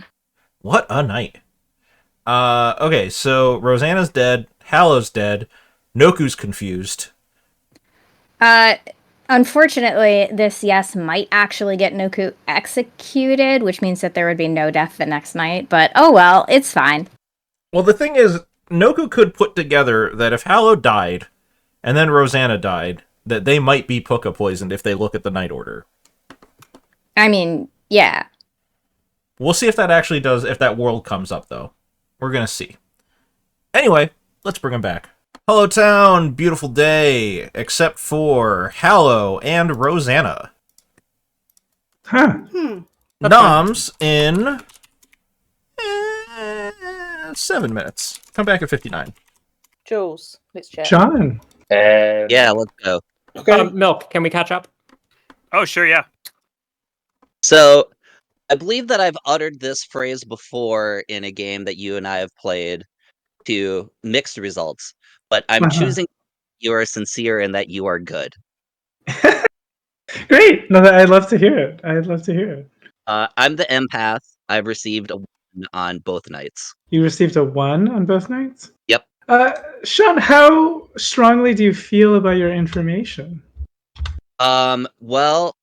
What a night. Okay, so Rosanna's dead, Hallow's dead, Noku's confused. Unfortunately, this yes might actually get Noku executed, which means that there would be no death the next night, but oh well, it's fine. Well, the thing is, Noku could put together that if Hallow died, and then Rosanna died, that they might be Puka poisoned if they look at the Night Order. I mean, yeah. We'll see if that actually does, if that world comes up, though. We're gonna see. Anyway, let's bring him back. Hello, town! Beautiful day! Except for Hallow and Rosanna. Huh. Noms in 7 minutes. Come back at 59. Jules, let's chat. John. Yeah, let's go. Okay. Milk, can we catch up? Oh, sure, yeah. So, I believe that I've uttered this phrase before in a game that you and I have played to mixed results, but I'm choosing you are sincere and that you are good. Great. No, I'd love to hear it. I'd love to hear it. I'm the empath. I've received a 1 on both nights. You received a 1 on both nights? Yep. Sean, how strongly do you feel about your information? Well,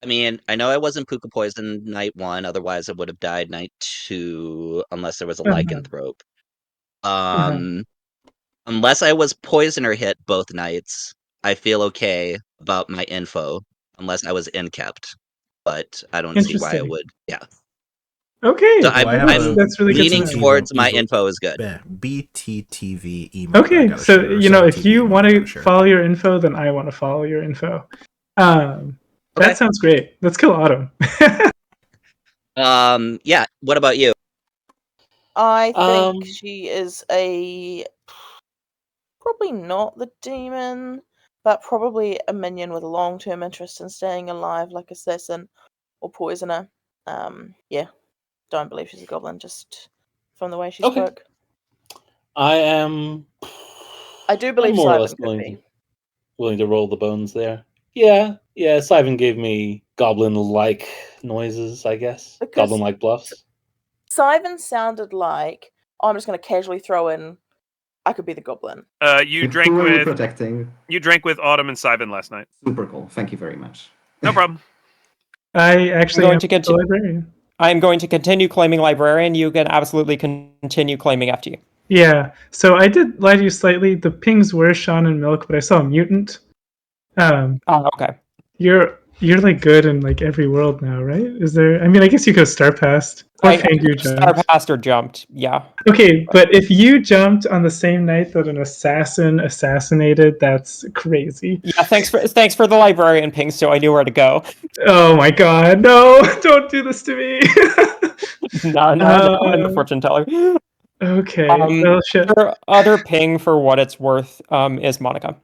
I mean, I know I wasn't Puka poisoned night 1, otherwise I would have died night 2, unless there was a lycanthrope. Unless I was poisoner hit both nights, I feel okay about my info, unless I was inkept. But I don't see why I Interesting. would. Yeah. Okay, So I'm that's really good leaning to know. towards my info is good. BTTV email. Okay, so you know, if you want to follow your info, then I want to follow your info. That sounds great. Let's kill Autumn. Yeah. What about you? I think she is probably not the demon, but probably a minion with a long-term interest in staying alive, like assassin or poisoner. Yeah, don't believe she's a goblin just from the way she spoke. I do believe more or Simon less could be. willing to roll the bones there. Yeah, Simon gave me goblin-like noises, I guess. Because- Goblin-like bluffs. Simon sounded like, I'm just going to casually throw in, I could be the goblin. You drank Who are you with protecting? You drank with Autumn and Simon last night. Super cool. Thank you very much. No problem. I actually going am to the continue. librarian. I'm going to continue claiming librarian. You can absolutely continue claiming FT. Yeah, so I did lie to you slightly. The pings were Sean and Milk, but I saw a mutant. Oh, okay. You're like good in like every world now, right? Is there? I mean, I guess you could star past or I Fangu star jumped. passed or jumped. Yeah. Okay, but if you jumped on the same night that an assassin assassinated, that's crazy. Yeah. Thanks for the librarian ping, so I knew where to go. Oh my god, no! Don't do this to me. no, I'm the fortune teller. Okay. Well, shit. Other ping for what it's worth is Monica.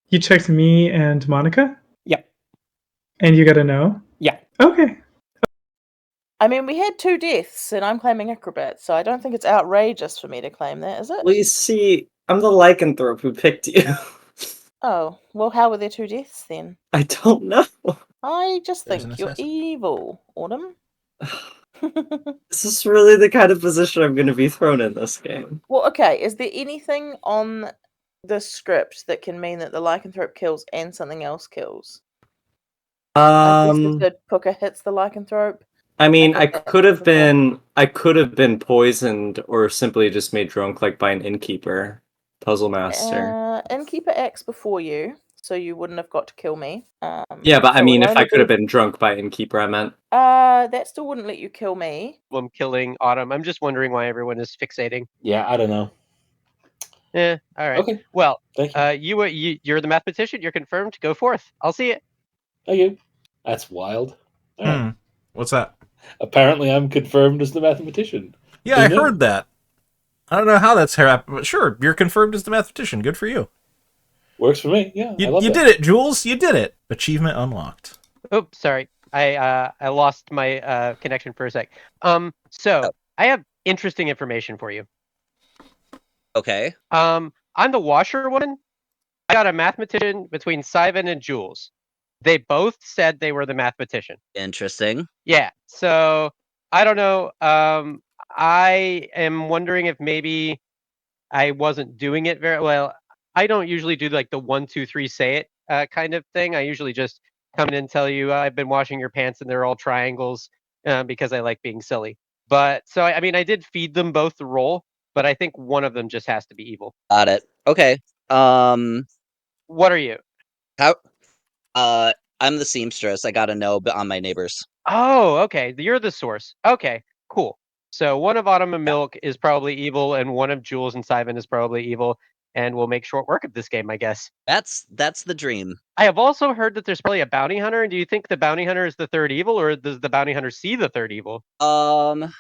You checked me and Monica? Yeah. And you got to know? Yeah. Okay. I mean, we had 2 deaths, and I'm claiming acrobat, so I don't think it's outrageous for me to claim that, is it? Well, you see, I'm the lycanthrope who picked you. Oh, well, how were there 2 deaths then? I don't know. I just There's an think you're assassin. evil, Autumn. This is really the kind of position I'm going to be thrown in this game. Well, okay, is there anything on the script that can mean that the lycanthrope kills and something else kills? I guess the good Pooker hits the lycanthrope. I mean, I could have been poisoned or simply just made drunk, like by an innkeeper, puzzle master. Innkeeper acts before you, so you wouldn't have got to kill me. Yeah, but I so mean, it'll if I only could have be- been drunk by innkeeper, I meant. that still wouldn't let you kill me. I'm killing Autumn. I'm just wondering why everyone is fixating. Yeah, I don't know. Yeah. All right. Okay. Well, Thank you're the mathematician. You're confirmed. Go forth. I'll see it. Thank you. That's wild. All right. What's that? Apparently, I'm confirmed as the mathematician. Yeah, I heard that. I don't know how that's happened, but sure, you're confirmed as the mathematician. Good for you. Works for me. Yeah, You did it, Jules. You did it. Achievement unlocked. Oops, sorry. I lost my connection for a sec. So I have interesting information for you. Okay. I'm the washerwoman. I got a mathematician between Simon and Jules. They both said they were the mathematician. Interesting. Yeah. So I don't know. I am wondering if maybe I wasn't doing it very well. I don't usually do like the 1, 2, 3 say it kind of thing. I usually just come in and tell you I've been washing your pants and they're all triangles because I like being silly. But so I mean I did feed them both the role, but I think one of them just has to be evil. Got it. Okay. What are you? How? I'm the seamstress. I got a no on my neighbors. Oh, okay. You're the source. Okay, cool. So one of Autumn and Milk is probably evil, and one of Jules and Simon is probably evil, and we'll make short work of this game, I guess. That's the dream. I have also heard that there's probably a bounty hunter. And do you think the bounty hunter is the third evil, or does the bounty hunter see the third evil? I'm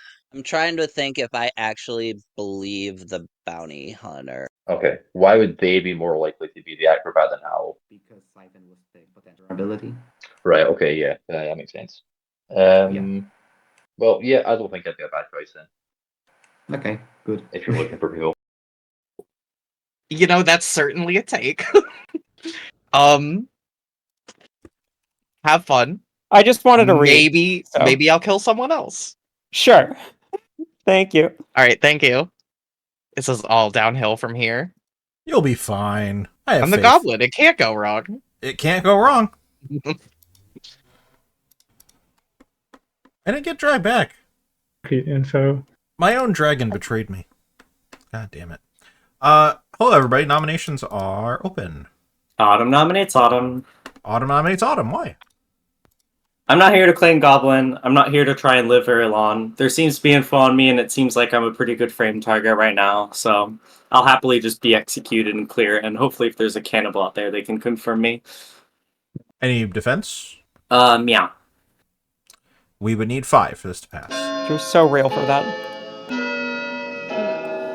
trying to think if I actually believe the bounty hunter. Okay, why would they be more likely to be the acrobat than Owl? Because Simon was the potential ability. Right, okay, yeah, that makes sense. Well, yeah, I don't think I'd be a bad choice then. Okay, good. If you're looking for people. You know, that's certainly a take. Have fun. I just wanted to read. Maybe I'll kill someone else. Sure. Thank you. All right, thank you. This is all downhill from here. You'll be fine. I have I'm the faith. goblin. It can't go wrong. It can't go wrong. I didn't get dragged back. Great info. My own dragon betrayed me. God damn it. Hello everybody. Nominations are open. Autumn nominates Autumn. Autumn nominates Autumn. Why? I'm not here to claim Goblin. I'm not here to try and live very long. There seems to be info on me, and it seems like I'm a pretty good frame target right now. So I'll happily just be executed and clear. And hopefully, if there's a cannibal out there, they can confirm me. Any defense? Yeah. We would need 5 for this to pass. You're so real for that.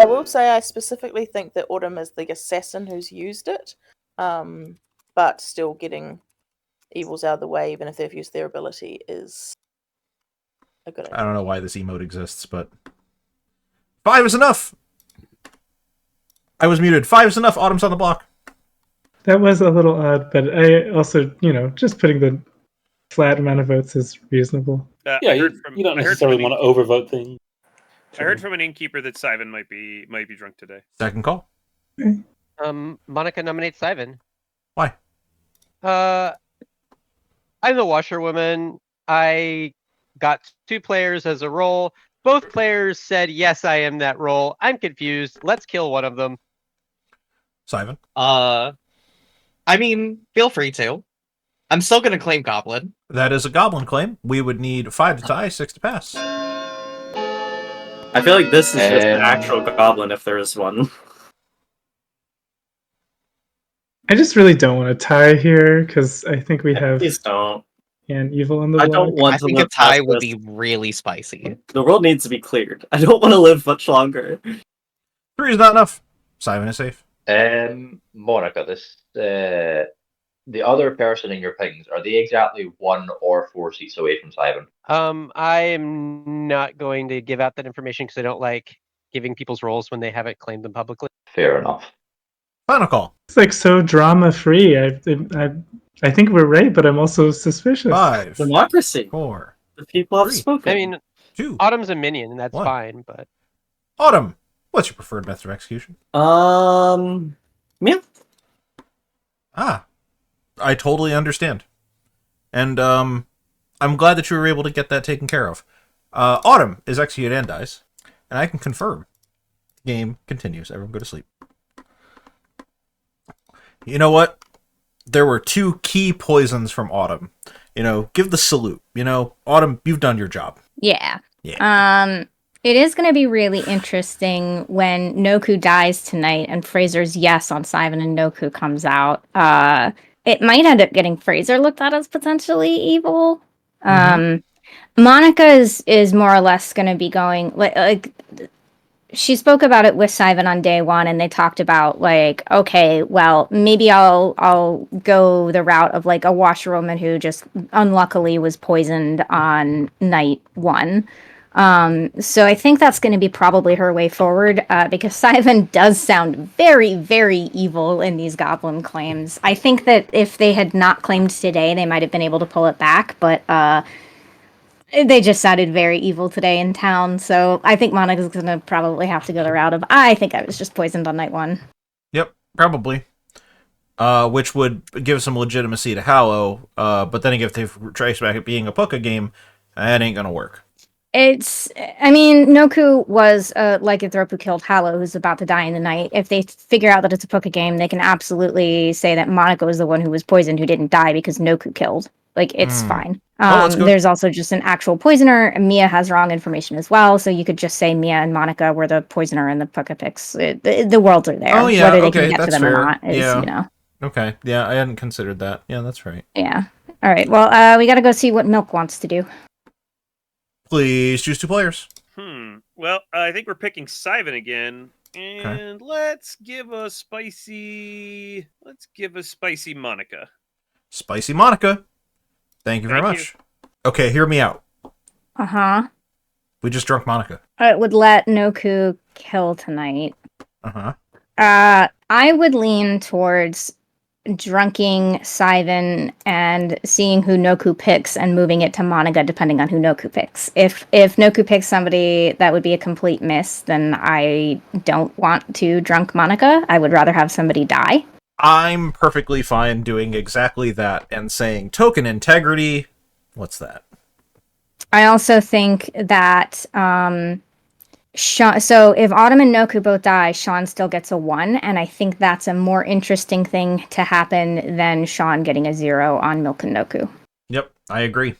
I will say I specifically think that Autumn is the assassin who's used it, but still getting evils out of the way, even if they've used their ability, is a good idea. I don't know why this emote exists, but 5 is enough. I was muted. 5 is enough. Autumn's on the block. That was a little odd, but I also, just putting the flat amount of votes is reasonable. Yeah, I you heard from, don't I heard necessarily from an want to overvote things. I heard from an innkeeper that Sivan might be drunk today. Second call. Monica nominates Sivan. Why? I'm the washerwoman. I got 2 players as a role. Both players said, yes, I am that role. I'm confused. Let's kill one of them. Sivan? I mean, feel free to. I'm still going to claim Goblin. That is a Goblin claim. We would need 5 to tie, 6 to pass. I feel like this is just an actual Goblin if there is one. I just really don't want to tie here because I think we have Please don't. an evil on the I block. don't want I to think live a tie past would this. be really spicy. The world needs to be cleared. I don't want to live much longer. 3 is not enough. Sivan is safe. Monica, the other person in your pings, are they exactly 1 or 4 seats away from Sivan? I am not going to give out that information because I don't like giving people's roles when they haven't claimed them publicly. Fair enough. Final call. It's like so drama free. I think we're right, but I'm also suspicious. 5. Democracy. 4. The people have 3. spoken. I mean, 2. Autumn's a minion, and that's 1. fine, but... Autumn, what's your preferred method of execution? Yeah. I totally understand. And, I'm glad that you were able to get that taken care of. Autumn is executed and dies. And I can confirm. The game continues. Everyone go to sleep. You know what? There were 2 key poisons from Autumn. Give the salute. Autumn, you've done your job. Yeah. Yeah. It is going to be really interesting when Noku dies tonight and Fraser's yes on Sivan and Noku comes out. It might end up getting Fraser looked at as potentially evil. Monica is more or less going to be going like she spoke about it with Sivan on day 1, and they talked about okay, well, maybe I'll go the route of a washerwoman who just unluckily was poisoned on night 1. So I think that's going to be probably her way forward, because Sivan does sound very, very evil in these Goblin claims. I think that if they had not claimed today, they might have been able to pull it back, but they just sounded very evil today in town, so I think Monica's going to probably have to go the route of, I think I was just poisoned on night 1. Yep, probably. Which would give some legitimacy to Hallow, but then if they trace back it being a Puka game, that ain't gonna work. Noku was a lycanthrope who killed Hallow, who's about to die in the night. If they figure out that it's a Puka game, they can absolutely say that Monica was the one who was poisoned who didn't die because Noku killed. It's fine. There's also just an actual poisoner, and Mia has wrong information as well, so you could just say Mia and Monica were the poisoner in the Puka picks. The worlds are there. Oh, yeah, Whether they okay, can get to that's them fair. or not is, Okay, yeah, I hadn't considered that. Yeah, that's right. Yeah. All right, well, we gotta go see what Milk wants to do. Please choose 2 players. Well, I think we're picking Sivan again. And let's give a spicy Monica. Spicy Monica. Thank you very much. Okay, hear me out. Uh-huh. We just drunk Monica. It would let Noku kill tonight. Uh-huh. I would lean towards drunking Sivan and seeing who Noku picks and moving it to Monica depending on who Noku picks. If Noku picks somebody that would be a complete miss, then I don't want to drunk Monica. I would rather have somebody die. I'm perfectly fine doing exactly that and saying token integrity. What's that? I also think that Sean, so if Autumn and Noku both die, Sean still gets a 1, and I think that's a more interesting thing to happen than Sean getting a 0 on Milk and Noku. Yep, I agree.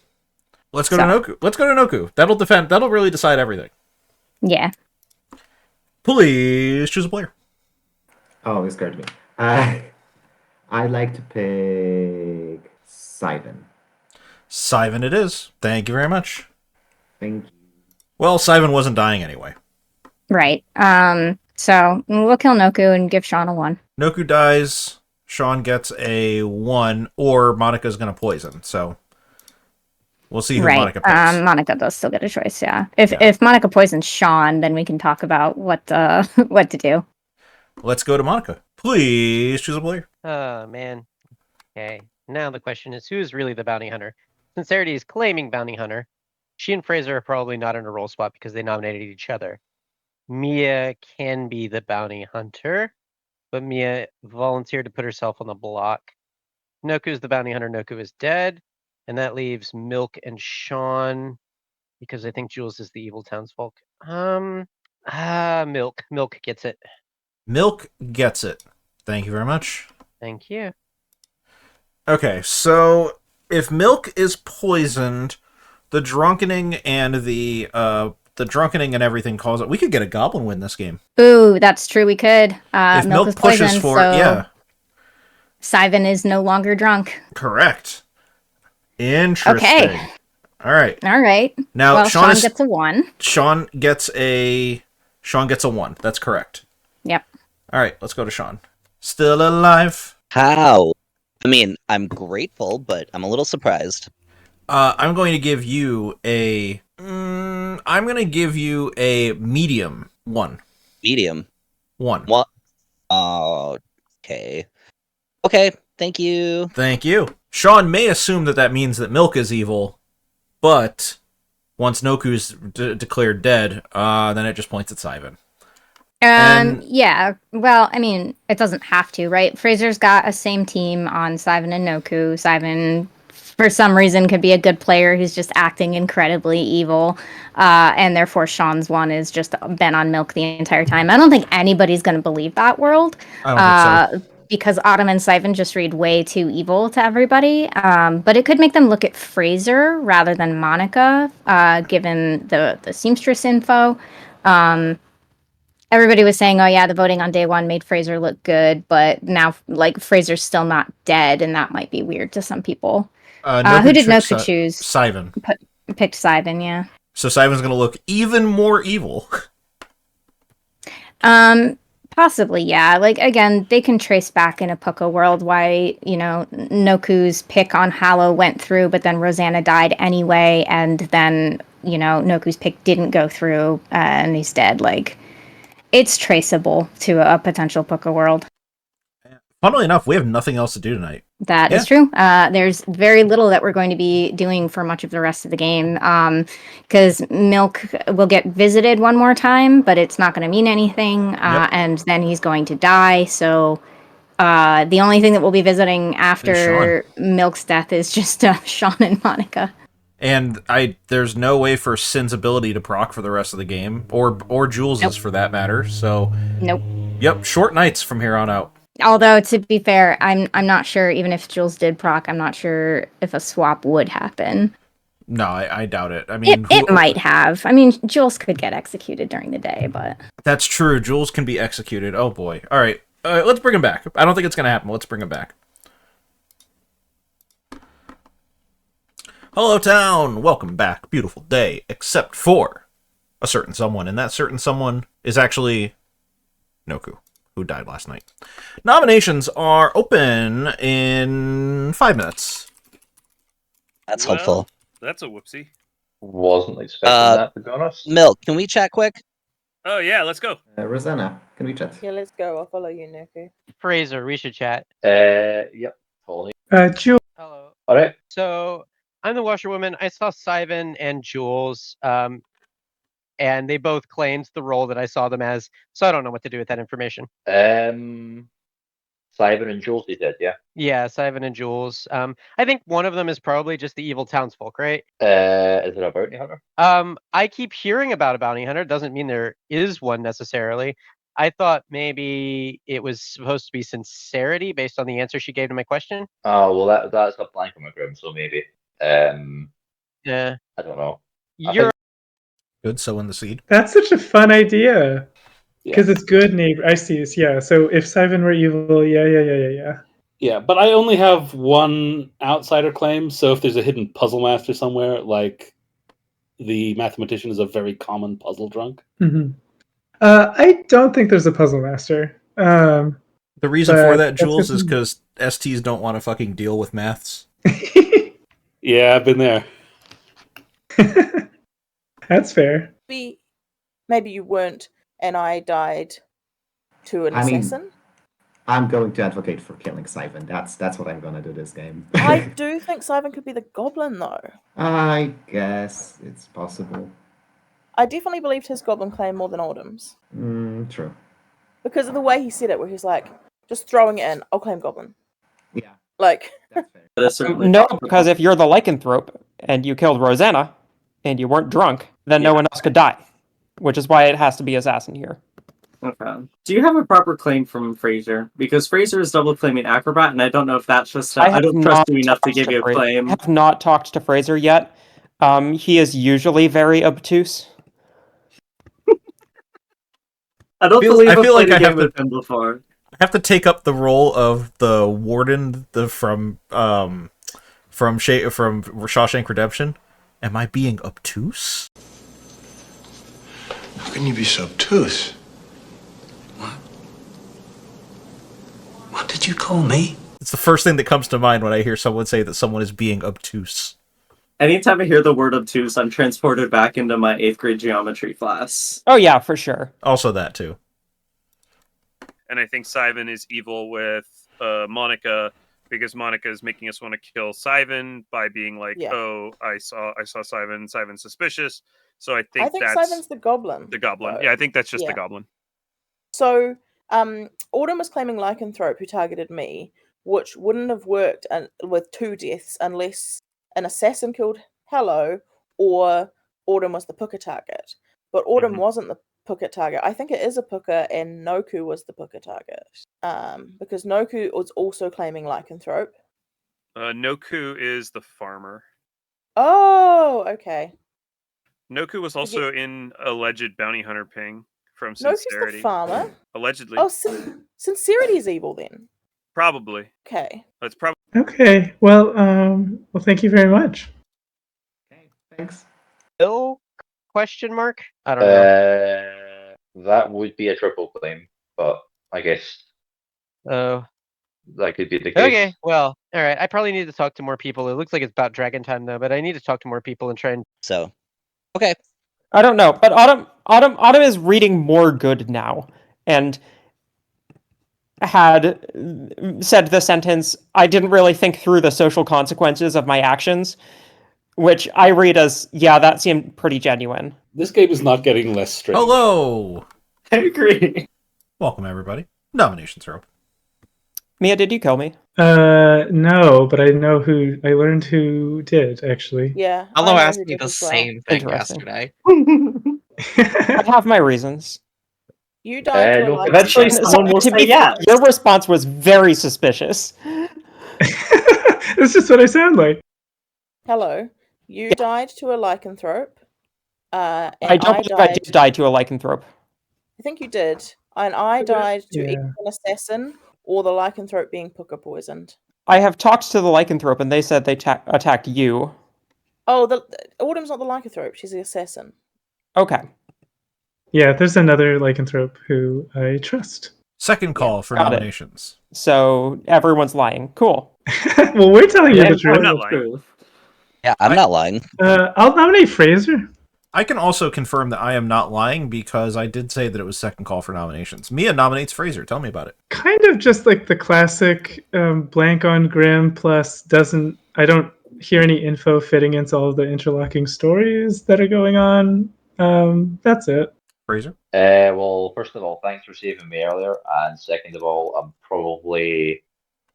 Let's go to Noku. Let's go to Noku. That'll really decide everything. Yeah. Please choose a player. Oh, it scared me. I'd like to pick Sivan. Sivan it is. Thank you very much. Thank you. Well, Sivan wasn't dying anyway. Right. So we'll kill Noku and give Sean a 1. Noku dies. Sean gets a 1, or Monica's going to poison. So we'll see who Right. Monica picks. Monica does still get a choice, yeah. If Monica poisons Sean, then we can talk about what what to do. Let's go to Monica. Please choose a player. Oh, man. Okay. Now the question is, who is really the bounty hunter? Sincerity is claiming bounty hunter. She and Fraser are probably not in a role spot because they nominated each other. Mia can be the bounty hunter, but Mia volunteered to put herself on the block. Noku is the bounty hunter. Noku is dead. And that leaves Milk and Sean, because I think Jules is the evil townsfolk. Milk. Milk gets it. Milk gets it. Thank you very much. Thank you. Okay, so if Milk is poisoned, the drunkening and the drunkening and everything calls it. We could get a goblin win this game. Ooh, that's true. We could. If Milk is pushes poisoned, for so it, yeah. Syvan is no longer drunk. Correct. Interesting. Okay. All right. All right. Now well, Sean gets a 1. Sean gets a 1. That's correct. Yep. All right, let's go to Sean. Still alive. How? I mean, I'm grateful, but I'm a little surprised. I'm going to give you a. I'm going to give you a medium 1. Medium 1. What? Okay. Okay. Thank you. Thank you. Sean may assume that means that Milk is evil, but once Noku's declared dead, then it just points at Syvan. Yeah. Well, I mean, it doesn't have to, right? Fraser's got a same team on Syvan and Noku. Syvan, for some reason, could be a good player who's just acting incredibly evil, and therefore Sean's 1 is just been on Milk the entire time. I don't think anybody's going to believe that world. I don't think so. Because Autumn and Syvan just read way too evil to everybody. But it could make them look at Fraser rather than Monica, given the seamstress info. Everybody was saying, oh yeah, the voting on day 1 made Fraser look good, but now like Fraser's still not dead, and that might be weird to some people. Who did Noku choose? Syvan. Picked Syvan, yeah. So Syvan's going to look even more evil. Possibly, yeah. Like, again, they can trace back in a Pucca world why, Noku's pick on Hallow went through, but then Rosanna died anyway, and then, Noku's pick didn't go through, and he's dead. Like, it's traceable to a potential Pucca world. Funnily enough, we have nothing else to do tonight. That is true. There's very little that we're going to be doing for much of the rest of the game, because Milk will get visited one more time, but it's not going to mean anything, and then he's going to die, so the only thing that we'll be visiting after Milk's death is just Sean and Monica. And there's no way for Sin's ability to proc for the rest of the game, or Jules's for that matter, so... Nope. Yep, short nights from here on out. Although, to be fair, I'm not sure, even if Jules did proc, I'm not sure if a swap would happen. No, I doubt it. I mean, it might have. I mean, Jules could get executed during the day, but... That's true. Jules can be executed. Oh, boy. All right. Let's bring him back. I don't think it's going to happen. Let's bring him back. Hello, town. Welcome back. Beautiful day, except for a certain someone. And that certain someone is actually Noku, who died last night. Nominations are open in 5 minutes. That's helpful. That's a whoopsie. Wasn't expecting that, to be honest. Milk, can we chat quick? Oh, yeah, let's go. Rosanna, can we chat? Yeah, let's go. I'll follow you, Noku. Fraser, we should chat. Yep, totally. Jules. Hello. All right. So I'm the washerwoman. I saw Syvan and Jules, and they both claimed the role that I saw them as. So I don't know what to do with that information. Syvan and Jules, you said, yeah? Yeah, Syvan and Jules. I think one of them is probably just the evil townsfolk, right? Is it a bounty hunter? I keep hearing about a bounty hunter. Doesn't mean there is one necessarily. I thought maybe it was supposed to be sincerity based on the answer she gave to my question. Oh, well, that's a blank on my grim, so maybe. Yeah. I don't know. You're good. Sowing the seed. That's such a fun idea. Because it's good neighbor. I see this. Yeah. So if Syvan were evil, yeah. Yeah, but I only have one outsider claim. So if there's a hidden puzzle master somewhere, like the mathematician is a very common puzzle drunk. Mm-hmm. I don't think there's a puzzle master. The reason for But that, that's Jules, good is to know. because STs don't want to fucking deal with maths. Yeah, I've been there. That's fair. Maybe you weren't, and I died to an I mean, assassin. I'm going to advocate for killing Siphon. That's what I'm gonna do this game. I do think Siphon could be the goblin, though. I guess it's possible. I definitely believed his goblin claim more than Autumn's. True. Because of the way he said it, where he's like, just throwing it in, I'll claim goblin. Yeah. Like, No, because if you're the lycanthrope and you killed Rosanna and you weren't drunk, then no one else could die, which is why it has to be assassin here. Okay. Do you have a proper claim from Fraser? Because Fraser is double claiming Acrobat, and I don't know if that's just. I don't trust you enough to give you a claim. I have not talked to Fraser yet. He is usually very obtuse. I don't I feel believe I've like played I a game have to- with him before. I have to take up the role of the warden from Shawshank Redemption. Am I being obtuse? How can you be so obtuse? What did you call me? It's the first thing that comes to mind when I hear someone say that someone is being obtuse. Anytime I hear the word obtuse, I'm transported back into my 8th grade geometry class. Oh yeah, for sure. Also that too. And I think Sivan is evil with Monica because Monica is making us want to kill Sivan by being like, "Oh, I saw Sivan. Sivan's suspicious." So I think that's Sivan's the goblin. The goblin. though. Yeah, I think that's just the Yeah. goblin. So, Autumn was claiming lycanthrope who targeted me, which wouldn't have worked with 2 deaths unless an assassin killed Hello or Autumn was the Puka target. But Autumn wasn't the Puka target. I think it is a Puka, and Noku was the Puka target. Because Noku was also claiming lycanthrope. Noku is the farmer. Oh, okay. Noku was also in alleged bounty hunter ping from Noku's Sincerity. the farmer? Allegedly. Oh, Sincerity is evil then. Probably. Okay. That's probably. Okay. Well, thank you very much. Thanks. Bill? Question mark? I don't know. That would be a triple claim, but I guess Oh. that could be the case. Okay, well, all right. I probably need to talk to more people. It looks like it's about dragon time though, but I need to talk to more people and try and. So, okay. I don't know, but Autumn is reading more good now, and had said the sentence, "I didn't really think through the social consequences of my actions," which I read as, yeah, that seemed pretty genuine. This game is not getting less strange. Hello! I agree. Welcome, everybody. Nominations are open. Mia, did you kill me? No, but I learned who did, actually. Yeah. Hello asked me the same thing Interesting. yesterday. I have my reasons. You died to a no, lycanthrope. Eventually someone will To say be fair, yes. your response was very suspicious. That's just what I sound like. Hello. You died to a lycanthrope. And I don't believe I did die to a lycanthrope. I think you did. And I died to Yeah. either an assassin or the lycanthrope being Puka poisoned. I have talked to the lycanthrope, and they said they attacked you. Oh, Autumn's not the lycanthrope. She's the assassin. Okay. Yeah, there's another lycanthrope who I trust. Second call for Got it. nominations. So everyone's lying. Cool. Well, we're telling you the I'm truth. not lying. Yeah, I'm not lying. I'll nominate Fraser. I can also confirm that I am not lying because I did say that it was second call for nominations. Mia nominates Fraser. Tell me about it. Kind of just like the classic blank on Grim plus I don't hear any info fitting into all of the interlocking stories that are going on. That's it. Fraser? Well, first of all, thanks for saving me earlier, and second of all, I'm probably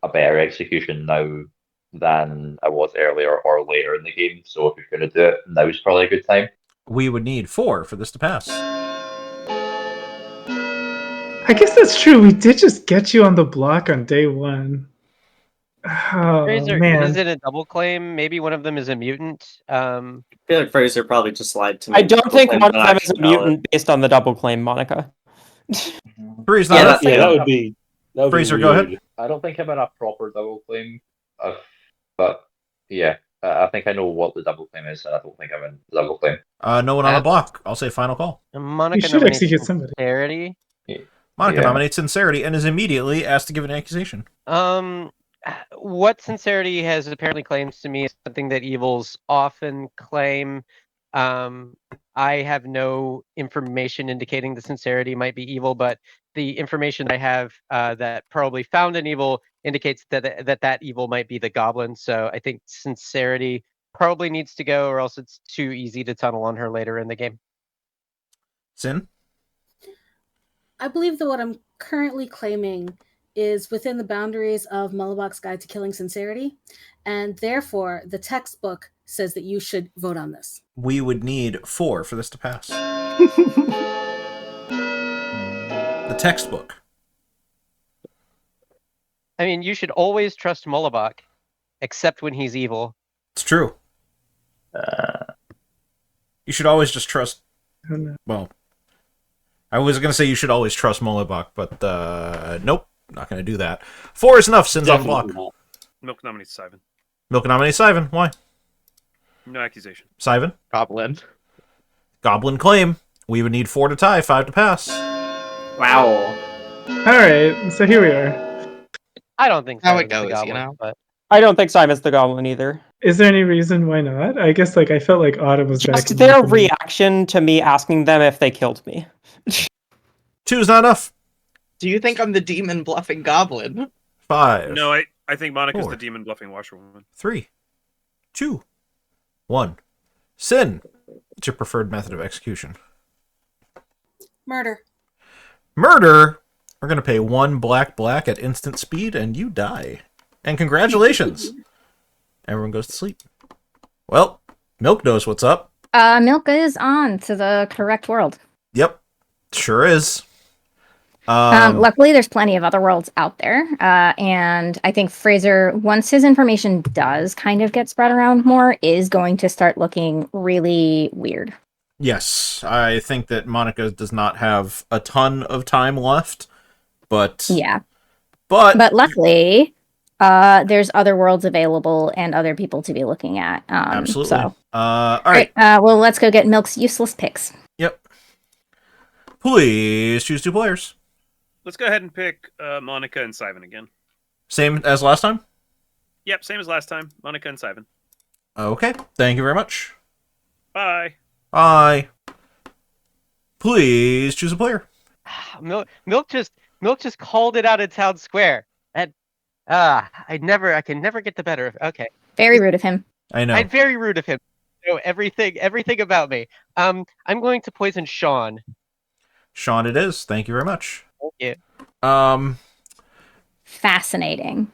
a better execution now than I was earlier or later in the game, so if you're going to do it, now's probably a good time. We would need 4 for this to pass. I guess that's true. We did just get you on the block on day 1. Oh, Fraser, man. is it a double claim? Maybe one of them is a mutant. I feel like Fraser probably just lied to me. I don't think Claimed one of an them is a actual ballot. mutant based on the double claim, Monica. Three's Yeah, not. that's that would be. That would Fraser, be go weird. ahead. I don't think I'm in a proper double claim, but yeah, I think I know what the double claim is, and I don't think I'm in the double claim. No one on the block. I'll say final call. Monica You should nominates execute somebody. Sincerity. Monica nominates Sincerity and is immediately asked to give an accusation. What Sincerity has apparently claims to me is something that evils often claim. I have no information indicating the Sincerity might be evil, but the information I have that probably found an evil indicates that evil might be the goblin. So I think Sincerity probably needs to go, or else it's too easy to tunnel on her later in the game. Sin? I believe that what I'm currently claiming is within the boundaries of Mullibok's Guide to Killing Sincerity, and therefore the textbook says that you should vote on this. We would need 4 for this to pass. The textbook. I mean, you should always trust Mullibok, except when he's evil. It's true. You should always just trust... Well, I was going to say you should always trust Mullibok, but nope, not going to do that. 4 is enough. Sin's on block. Milk nominates Sivan. Milk nominates Sivan. Why? No accusation. Sivan? Goblin. Goblin claim. We would need 4 to tie, 5 to pass. Wow. Alright, so here we are. I don't think How Simon's it goes, the goblin, you know? But I don't think Simon's the goblin either. Is there any reason why not? I guess I felt like Autumn was Just backing their me from- reaction to me asking them if they killed me. 2 is not enough. Do you think I'm the demon bluffing goblin? 5. No, I think Monica's 4. the demon bluffing washerwoman. 3. 2. 1. Sin. What's your preferred method of execution? Murder. Murder. We're going to pay 1 black at instant speed, and you die. And congratulations. Everyone goes to sleep. Well, Milk knows what's up. Milk is on to the correct world. Yep. Sure is. Luckily, there's plenty of other worlds out there. And I think Fraser, once his information does kind of get spread around more, is going to start looking really weird. Yes, I think that Monica does not have a ton of time left, but... Yeah. But luckily, there's other worlds available and other people to be looking at. Absolutely. So. All right. Well, let's go get Milk's useless picks. Yep. Please choose 2 players. Let's go ahead and pick Monica and Sivan again. Same as last time? Yep, same as last time. Monica and Sivan. Okay. Thank you very much. Bye. Bye. Please choose a player. Milk just called it out in town square. And I can never get the better of. Okay. Very rude of him. I know. I'm very rude of him. You know everything about me. I'm going to poison Sean. Sean it is. Thank you very much. Thank you. Fascinating.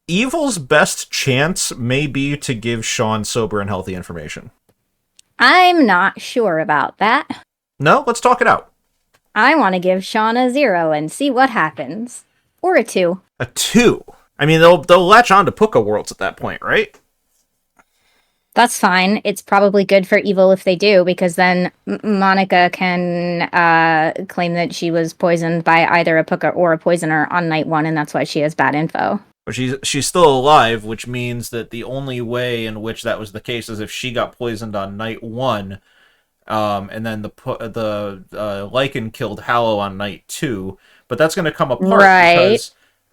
Evil's best chance may be to give Sean sober and healthy information. I'm not sure about that. No? Let's talk it out. I want to give Sean a 0 and see what happens. Or a 2. A 2? I mean, they'll latch on to Puka Worlds at that point, right? That's fine. It's probably good for Evil if they do, because then Monica can claim that she was poisoned by either a Puka or a poisoner on night 1, and that's why she has bad info. But she's still alive, which means that the only way in which that was the case is if she got poisoned on night 1, and then the Lycan killed Hallow on night 2. But that's going to come apart, right?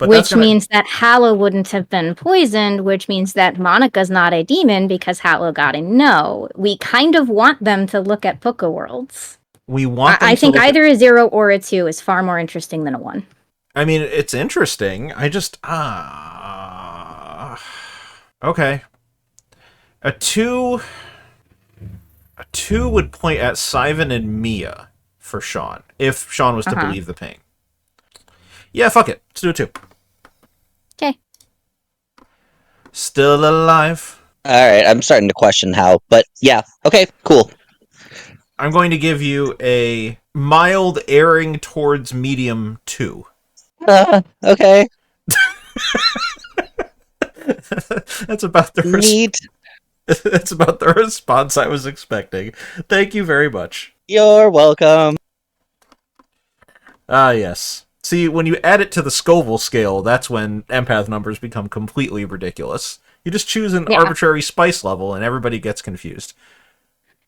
because, means that Hallow wouldn't have been poisoned, which means that Monica's not a demon because Hallow got a no. We kind of want them to look at Puka Worlds. We want. I think either a 0 or a 2 is far more interesting than a 1. I mean, it's interesting. I just okay. A 2 would point at Sivan and Mia for Sean, if Sean was to believe the ping. Yeah, fuck it. Let's do a 2. Okay. Still alive. Alright, I'm starting to question how, but yeah. Okay, cool. I'm going to give you a mild erring towards medium 2. Okay. That's about the That's about the response I was expecting. Thank you very much. You're welcome. Ah, yes. See, when you add it to the Scoville scale, that's when empath numbers become completely ridiculous. You just choose an arbitrary spice level and everybody gets confused.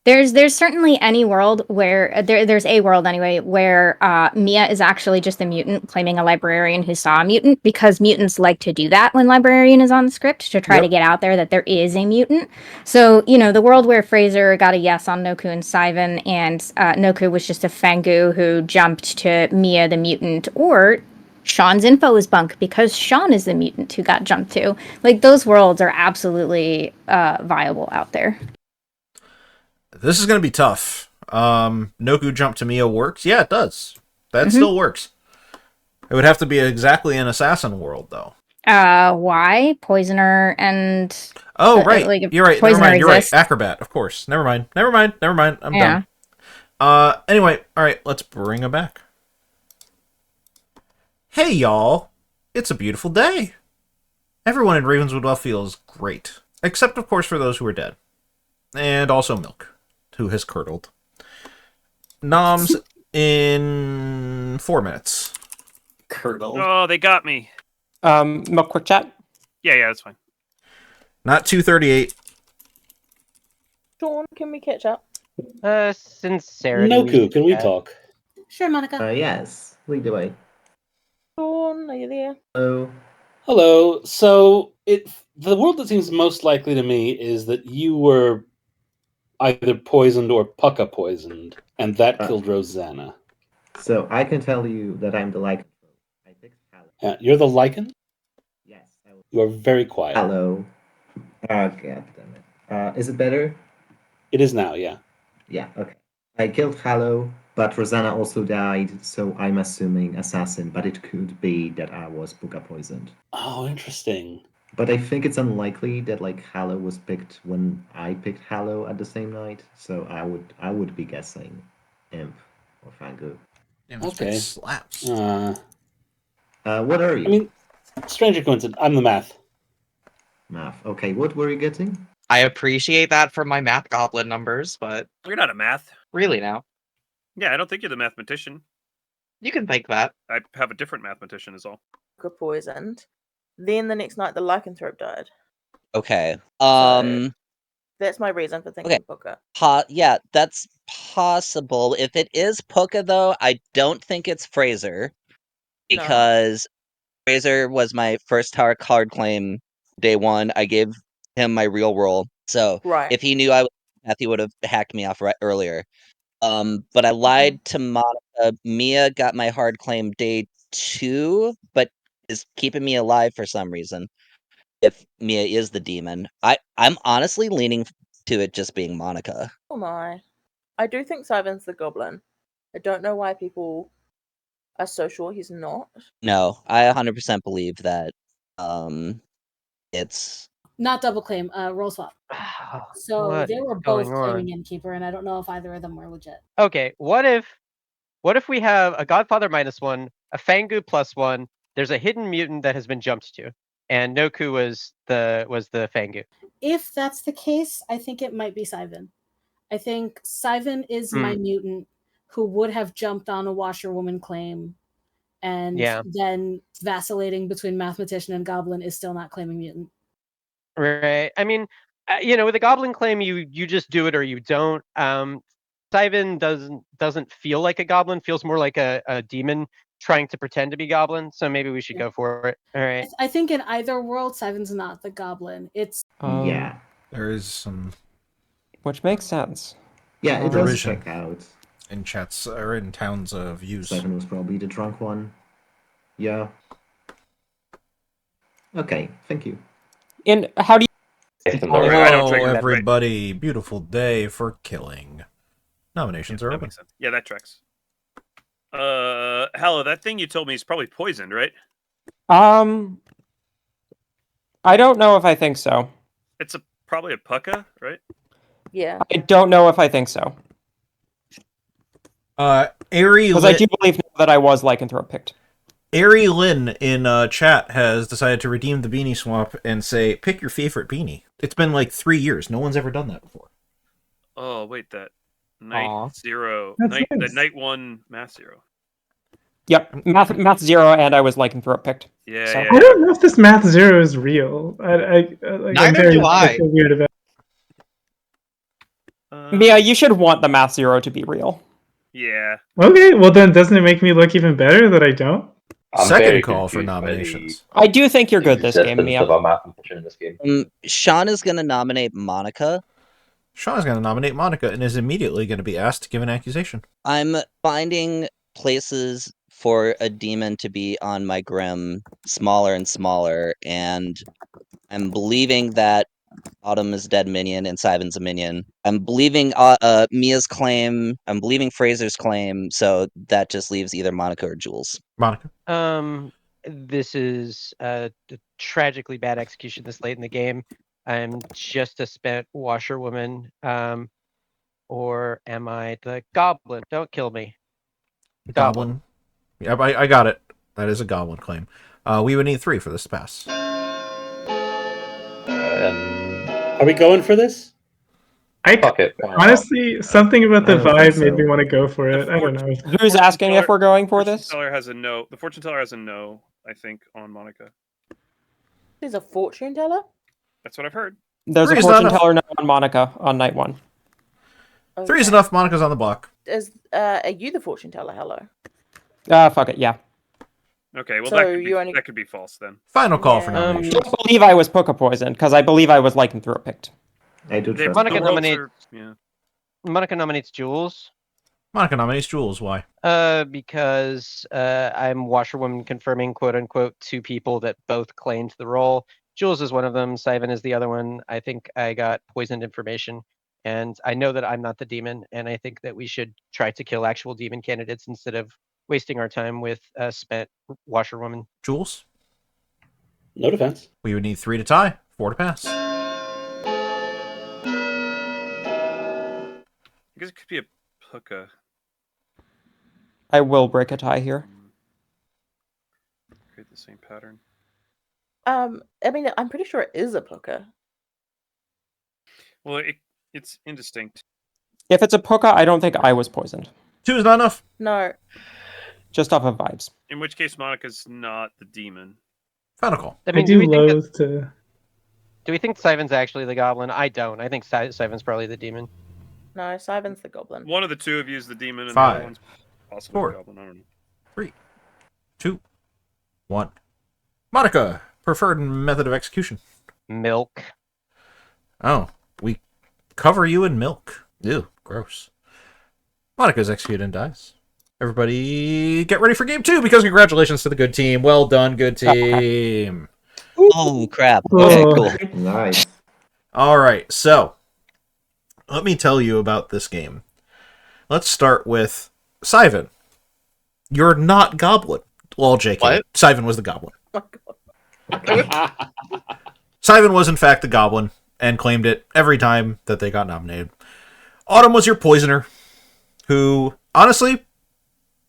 There's certainly any world where there's a world anyway where Mia is actually just a mutant claiming a librarian who saw a mutant, because mutants like to do that when librarian is on the script to try to get out there that there is a mutant. So the world where Fraser got a yes on Noku and Saivan, and Noku was just a Fangu who jumped to Mia the mutant, or Sean's info is bunk because Sean is the mutant who got jumped to. Like, those worlds are absolutely viable out there. This is going to be tough. Noku jump to Mia works? Yeah, it does. That still works. It would have to be exactly an assassin world, though. Why? Poisoner and... Oh, right. You're right. Never mind. You're right. exists. Acrobat, of course. Never mind. I'm done. Anyway, all right. Let's bring it back. Hey, y'all. It's a beautiful day. Everyone in Ravenswood feels great. Except, of course, for those who are dead. And also Milk, who has curdled. Noms in 4 minutes. Curdled. Oh, they got me. Milk, quick chat. Yeah, that's fine. Not 2:38. Sean, can we catch up? Sincerity. Noku, can we talk? Sure, Monica. Yes. Lead the way. Sean, are you there? Hello. Hello. So the world that seems most likely to me is that you were either poisoned or Pucka poisoned, and that killed Rosanna. So I can tell you that I'm the lycanthrope. I picked Hallow. You're the Lycan? Yes. You are very quiet. Hello. God damn it. Is it better? It is now, yeah. Yeah, okay. I killed Hallow, but Rosanna also died, so I'm assuming assassin, but it could be that I was Puka poisoned. Oh, interesting. But I think it's unlikely that Hallow was picked when I picked Hallow at the same night, so I would be guessing Imp or Fangu. Okay. Slaps. What are you? I mean, stranger coincidence. I'm the math. Math. Okay, what were you getting? I appreciate that from my math goblin numbers, but You're not a math. really now. Yeah, I don't think you're the mathematician. You can think that. I have a different mathematician is all. Got poisoned. Then the next night, the lycanthrope died. Okay. That's my reason for thinking Puka. Yeah, that's possible. If it is Puka, though, I don't think it's Fraser, because Fraser was my first tower card claim day one. I gave him my real role, so if he knew I was Beth, he would have hacked me off right earlier. But I lied to Monica. Mia got my hard claim day 2, but is keeping me alive for some reason. If Mia is the demon, I'm honestly leaning to it just being Monica. Oh my. I do think Sivan's the goblin. I don't know why people are so sure he's not. No, I 100% believe that it's Not double claim, roll swap. So What they is were both going claiming on? Innkeeper, and I don't know if either of them were legit. Okay, what if we have a Godfather -1, a Fangu +1, there's a hidden mutant that has been jumped to, and Noku was the Fangu. If that's the case, I think it might be Saivan. I think Saivan is my mutant who would have jumped on a washerwoman claim, and then vacillating between mathematician and goblin is still not claiming mutant. Right. I mean, with a goblin claim, you just do it or you don't. Saivan doesn't feel like a goblin; feels more like a demon trying to pretend to be goblin. So maybe we should go for it. All right. I think in either world, Saivan's not the goblin. It's Yeah. There is some... Which makes sense. Yeah, it does Derision check out. in chats or in towns of views. Saivan was probably the drunk one. Yeah. Okay, thank you. And how do you... Hello, everybody. Beautiful day for killing. Nominations are open. Yeah, that tracks. Hello, that thing you told me is probably poisoned, right? I don't know if I think so. It's probably a Pucka, right? Yeah. I don't know if I think so. Because I do believe that I was lycanthrope picked. Ari Lynn in chat has decided to redeem the beanie swap and say, pick your favorite beanie. It's been like 3 years. No one's ever done that before. Oh, wait, that night 0. That's The nice. night 1 math 0. Yep, math 0, and I was lycanthrope picked. Yeah, so. I don't know if this math 0 is real. I'm Neither very do I. weird about Mia, you should want the math 0 to be real. Yeah. Okay, well then doesn't it make me look even better that I don't? I'm Second very call for confused by nominations. I do think you're good this game, existence Mia. of a mathematician in this game. Sean is going to nominate Monica. Sean's going to nominate Monica and is immediately going to be asked to give an accusation. I'm finding places for a demon to be on my Grim smaller and smaller, and I'm believing that Autumn is a dead minion and Siven's a minion. I'm believing Mia's claim. I'm believing Fraser's claim, so that just leaves either Monica or Jules. Monica? This is a tragically bad execution this late in the game. I'm just a spent washerwoman. Or am I the goblin? Don't kill me. Goblin. Yeah, I got it. That is a goblin claim. We would need 3 for this to pass. Are we going for this? Fuck it. Honestly, something about the I don't think vibe so. made me want to go for it. I don't know. Who's asking if we're going for this? The fortune teller has a no, I think, on Monica. There's a fortune teller? That's what I've heard. There's a Three's fortune not enough. teller no on Monica on night 1. 3 is enough. Monica's on the block. Are you the fortune teller? Hello. Fuck it, yeah. Okay, well So that could be false then. Final call for I nominations. don't believe I was Puka poisoned, because I believe I was lycanthrope picked. I do trust Monica you. nominates. Yeah. Monica nominates Jules. Monica nominates Jules. Why? Because I'm washerwoman confirming quote unquote 2 people that both claimed the role. Jules is one of them. Sivan is the other one. I think I got poisoned information, and I know that I'm not the demon. And I think that we should try to kill actual demon candidates instead of wasting our time with spent washerwoman. Jules? No defense. We would need 3 to tie, 4 to pass. I guess it could be a Puka. I will break a tie here. Create the same pattern. I mean, I'm pretty sure it is a Puka. Well, it's indistinct. If it's a Puka, I don't think I was poisoned. 2 is not enough. No. Just off of vibes. In which case, Monica's not the demon. Final call. I mean, I do loathe to. Do we think Sivan's actually the goblin? I don't. I think Sivan's probably the demon. No, Sivan's the goblin. One of the 2 of you is the demon, and 5, the other one's possibly 4, the goblin. I don't know. 3, 2, 1. Monica, preferred method of execution. Milk. Oh, we cover you in milk. Ew, gross. Monica's executed and dies. Everybody get ready for game 2, because congratulations to the good team. Well done, good team. Oh, crap. Okay, cool. Nice. All right, so let me tell you about this game. Let's start with Sivan. You're not Goblin. Well, JK. What? Sivan was the Goblin. Sivan was, in fact, the Goblin and claimed it every time that they got nominated. Autumn was your Poisoner, who, honestly,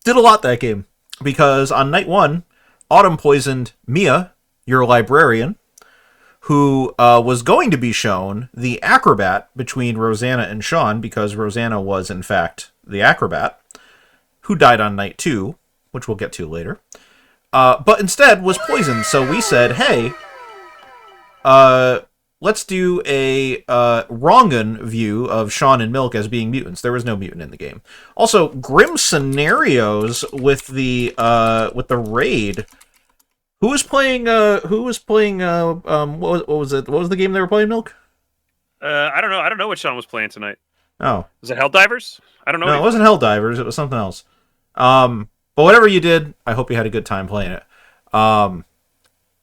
did a lot that game. Because on night 1, Autumn poisoned Mia, your Librarian, who was going to be shown the Acrobat between Rosanna and Sean, because Rosanna was, in fact, the Acrobat, who died on night 2, which we'll get to later. But instead was poisoned, so we said, hey, let's do a Rongan view of Sean and Milk as being mutants. There was no mutant in the game. Also, Grim Scenarios with the raid. Who was playing? What was it? What was the game they were playing, Milk? I don't know. I don't know what Sean was playing tonight. Oh, Was it Helldivers? I don't know. no, it wasn't Helldivers. It was something else. But whatever you did, I hope you had a good time playing it.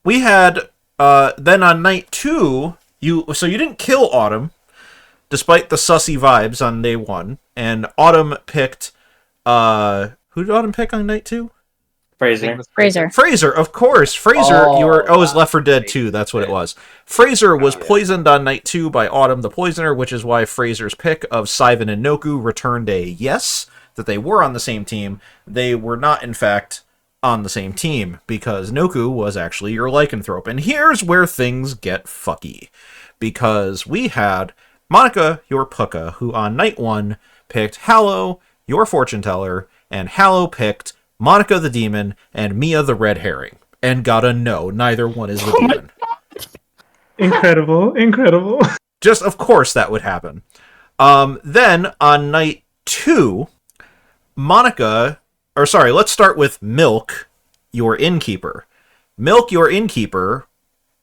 We had then on night 2, you didn't kill Autumn, despite the sussy vibes on day 1, and Autumn picked who did Autumn pick on night 2? Fraser, of course. Fraser, you were it was Left 4 Dead 2, that's what it was. Fraser was poisoned on night 2 by Autumn the Poisoner, which is why Fraser's pick of Sivan and Noku returned a yes, that they were on the same team. They were not, in fact, on the same team, because Noku was actually your lycanthrope. And here's where things get fucky. Because we had Monica, your Puka, who on night 1 picked Hallow, your fortune teller, and Hallow picked Monica the demon and Mia the red herring. And got a no, neither one is the demon. Incredible. Just, of course, that would happen. Then on night 2, let's start with Milk, your innkeeper. Milk, your innkeeper,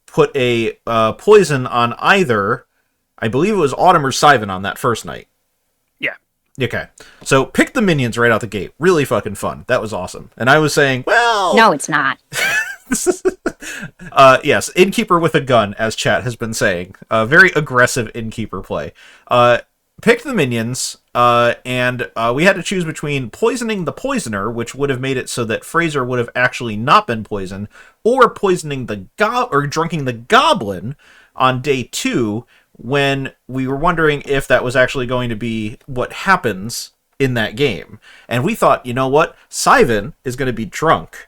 put a poison on either, I believe it was Autumn or Sivan on that first night. Yeah. Okay. So pick the minions right out the gate. Really fucking fun. That was awesome. And I was saying, well... No, it's not. Yes, innkeeper with a gun, as chat has been saying. Very aggressive innkeeper play. Picked the minions, and we had to choose between poisoning the poisoner, which would have made it so that Fraser would have actually not been poisoned, or poisoning the drunking the goblin on day 2, when we were wondering if that was actually going to be what happens in that game. And we thought, you know what? Sivan is going to be drunk,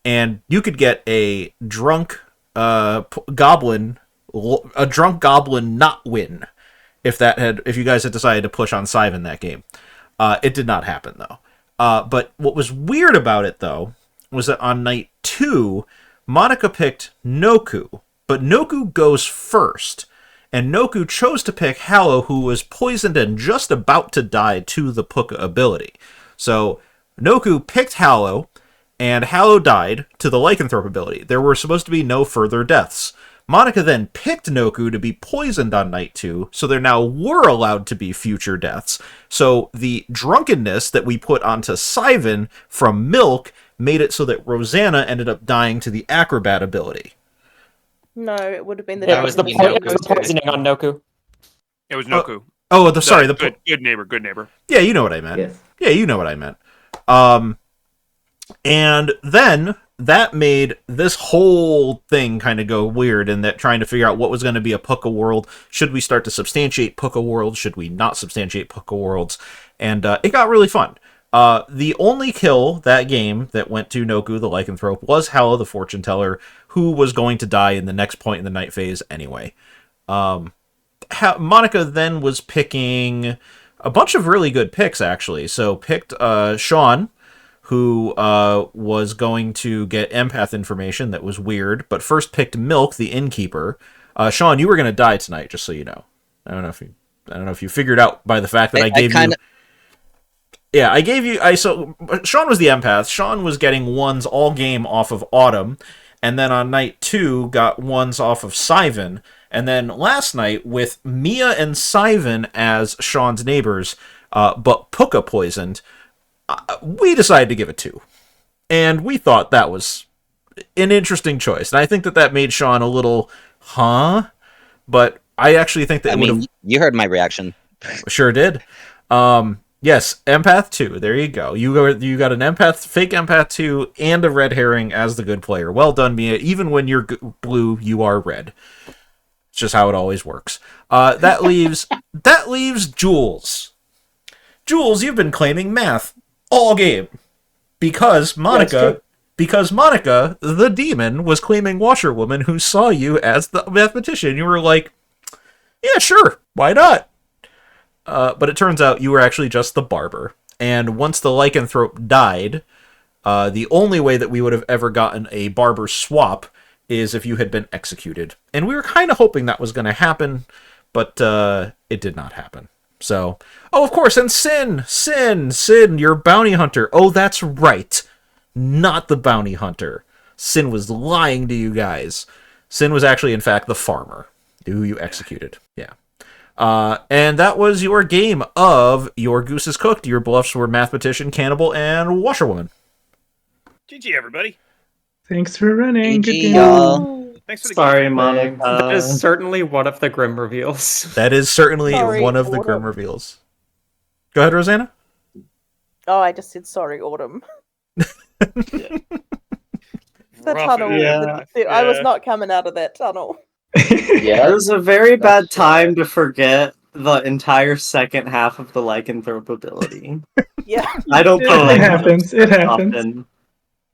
and you could get a drunk goblin not win if you guys had decided to push on Sivan that game. It did not happen, though. But what was weird about it, though, was that on night 2, Monica picked Noku, but Noku goes first, and Noku chose to pick Hallow, who was poisoned and just about to die to the Puka ability. So Noku picked Hallow, and Hallow died to the Lycanthrope ability. There were supposed to be no further deaths. Monica then picked Noku to be poisoned on night 2, so there now were allowed to be future deaths. So the drunkenness that we put onto Sivan from Milk made it so that Rosanna ended up dying to the Acrobat ability. No, it would have been the. Yeah, it was the poisoning on Noku. It was Noku. Good neighbor. Yeah, you know what I meant. Yes. Yeah, you know what I meant. And then that made this whole thing kind of go weird, in that trying to figure out what was going to be a Puka world. Should we start to substantiate Puka worlds? Should we not substantiate Puka worlds? And it got really fun. The only kill that game that went to Noku the Lycanthrope was Hallow the Fortune Teller, who was going to die in the next point in the night phase anyway. Monica then was picking a bunch of really good picks, actually. So picked Sean, who was going to get empath information that was weird, but first picked Milk, the innkeeper. Sean, you were going to die tonight, just so you know. I don't know if you figured out by the fact that I gave you. Yeah, I gave you. So Sean was the empath. Sean was getting ones all game off of Autumn, and then on night 2 got ones off of Sivan, and then last night with Mia and Sivan as Sean's neighbors, but Puka poisoned. We decided to give it 2, and we thought that was an interesting choice, and I think that made Sean a little, but I actually think that you heard my reaction. Sure did. Yes, empath 2. There you go. You got an empath, fake empath 2, and a red herring as the good player. Well done, Mia. Even when you're blue, you are red. It's just how it always works. That leaves Jules. Jules, you've been claiming math all game because Monica, the demon, was claiming Washerwoman, who saw you as the mathematician. You were like, yeah, sure, why not? But it turns out you were actually just the barber. And once the Lycanthrope died, the only way that we would have ever gotten a barber swap is if you had been executed. And we were kind of hoping that was going to happen, but it did not happen. So, of course, and Sin, you're a bounty hunter. Oh, that's right. Not the bounty hunter. Sin was lying to you guys. Sin was actually, in fact, the farmer who you executed. Yeah. And that was your game of Your Goose is Cooked. Your bluffs were Mathematician, Cannibal, and Washerwoman. GG, everybody. Thanks for running. Good game. Thanks for the Sorry, game. Monica. That is certainly one of the grim reveals. That is certainly one of the grim reveals. Go ahead, Rosanna. Oh, I just said sorry, Autumn. The Rough tunnel. it. I was not coming out of that tunnel. Yeah, it was a very bad time to forget the entire second half of the Lycanthrope ability. Yeah. I don't It happens. It happens. often.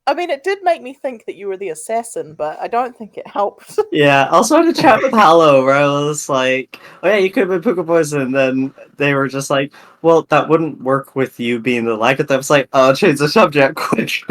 I mean, it did make me think that you were the assassin, but I don't think it helped. Yeah, I also had a chat with Hallow where I was like, oh yeah, you could have been Puka Poison, and then they were just like, well, that wouldn't work with you being the Lycanthrope. I was like, oh, change the subject quick.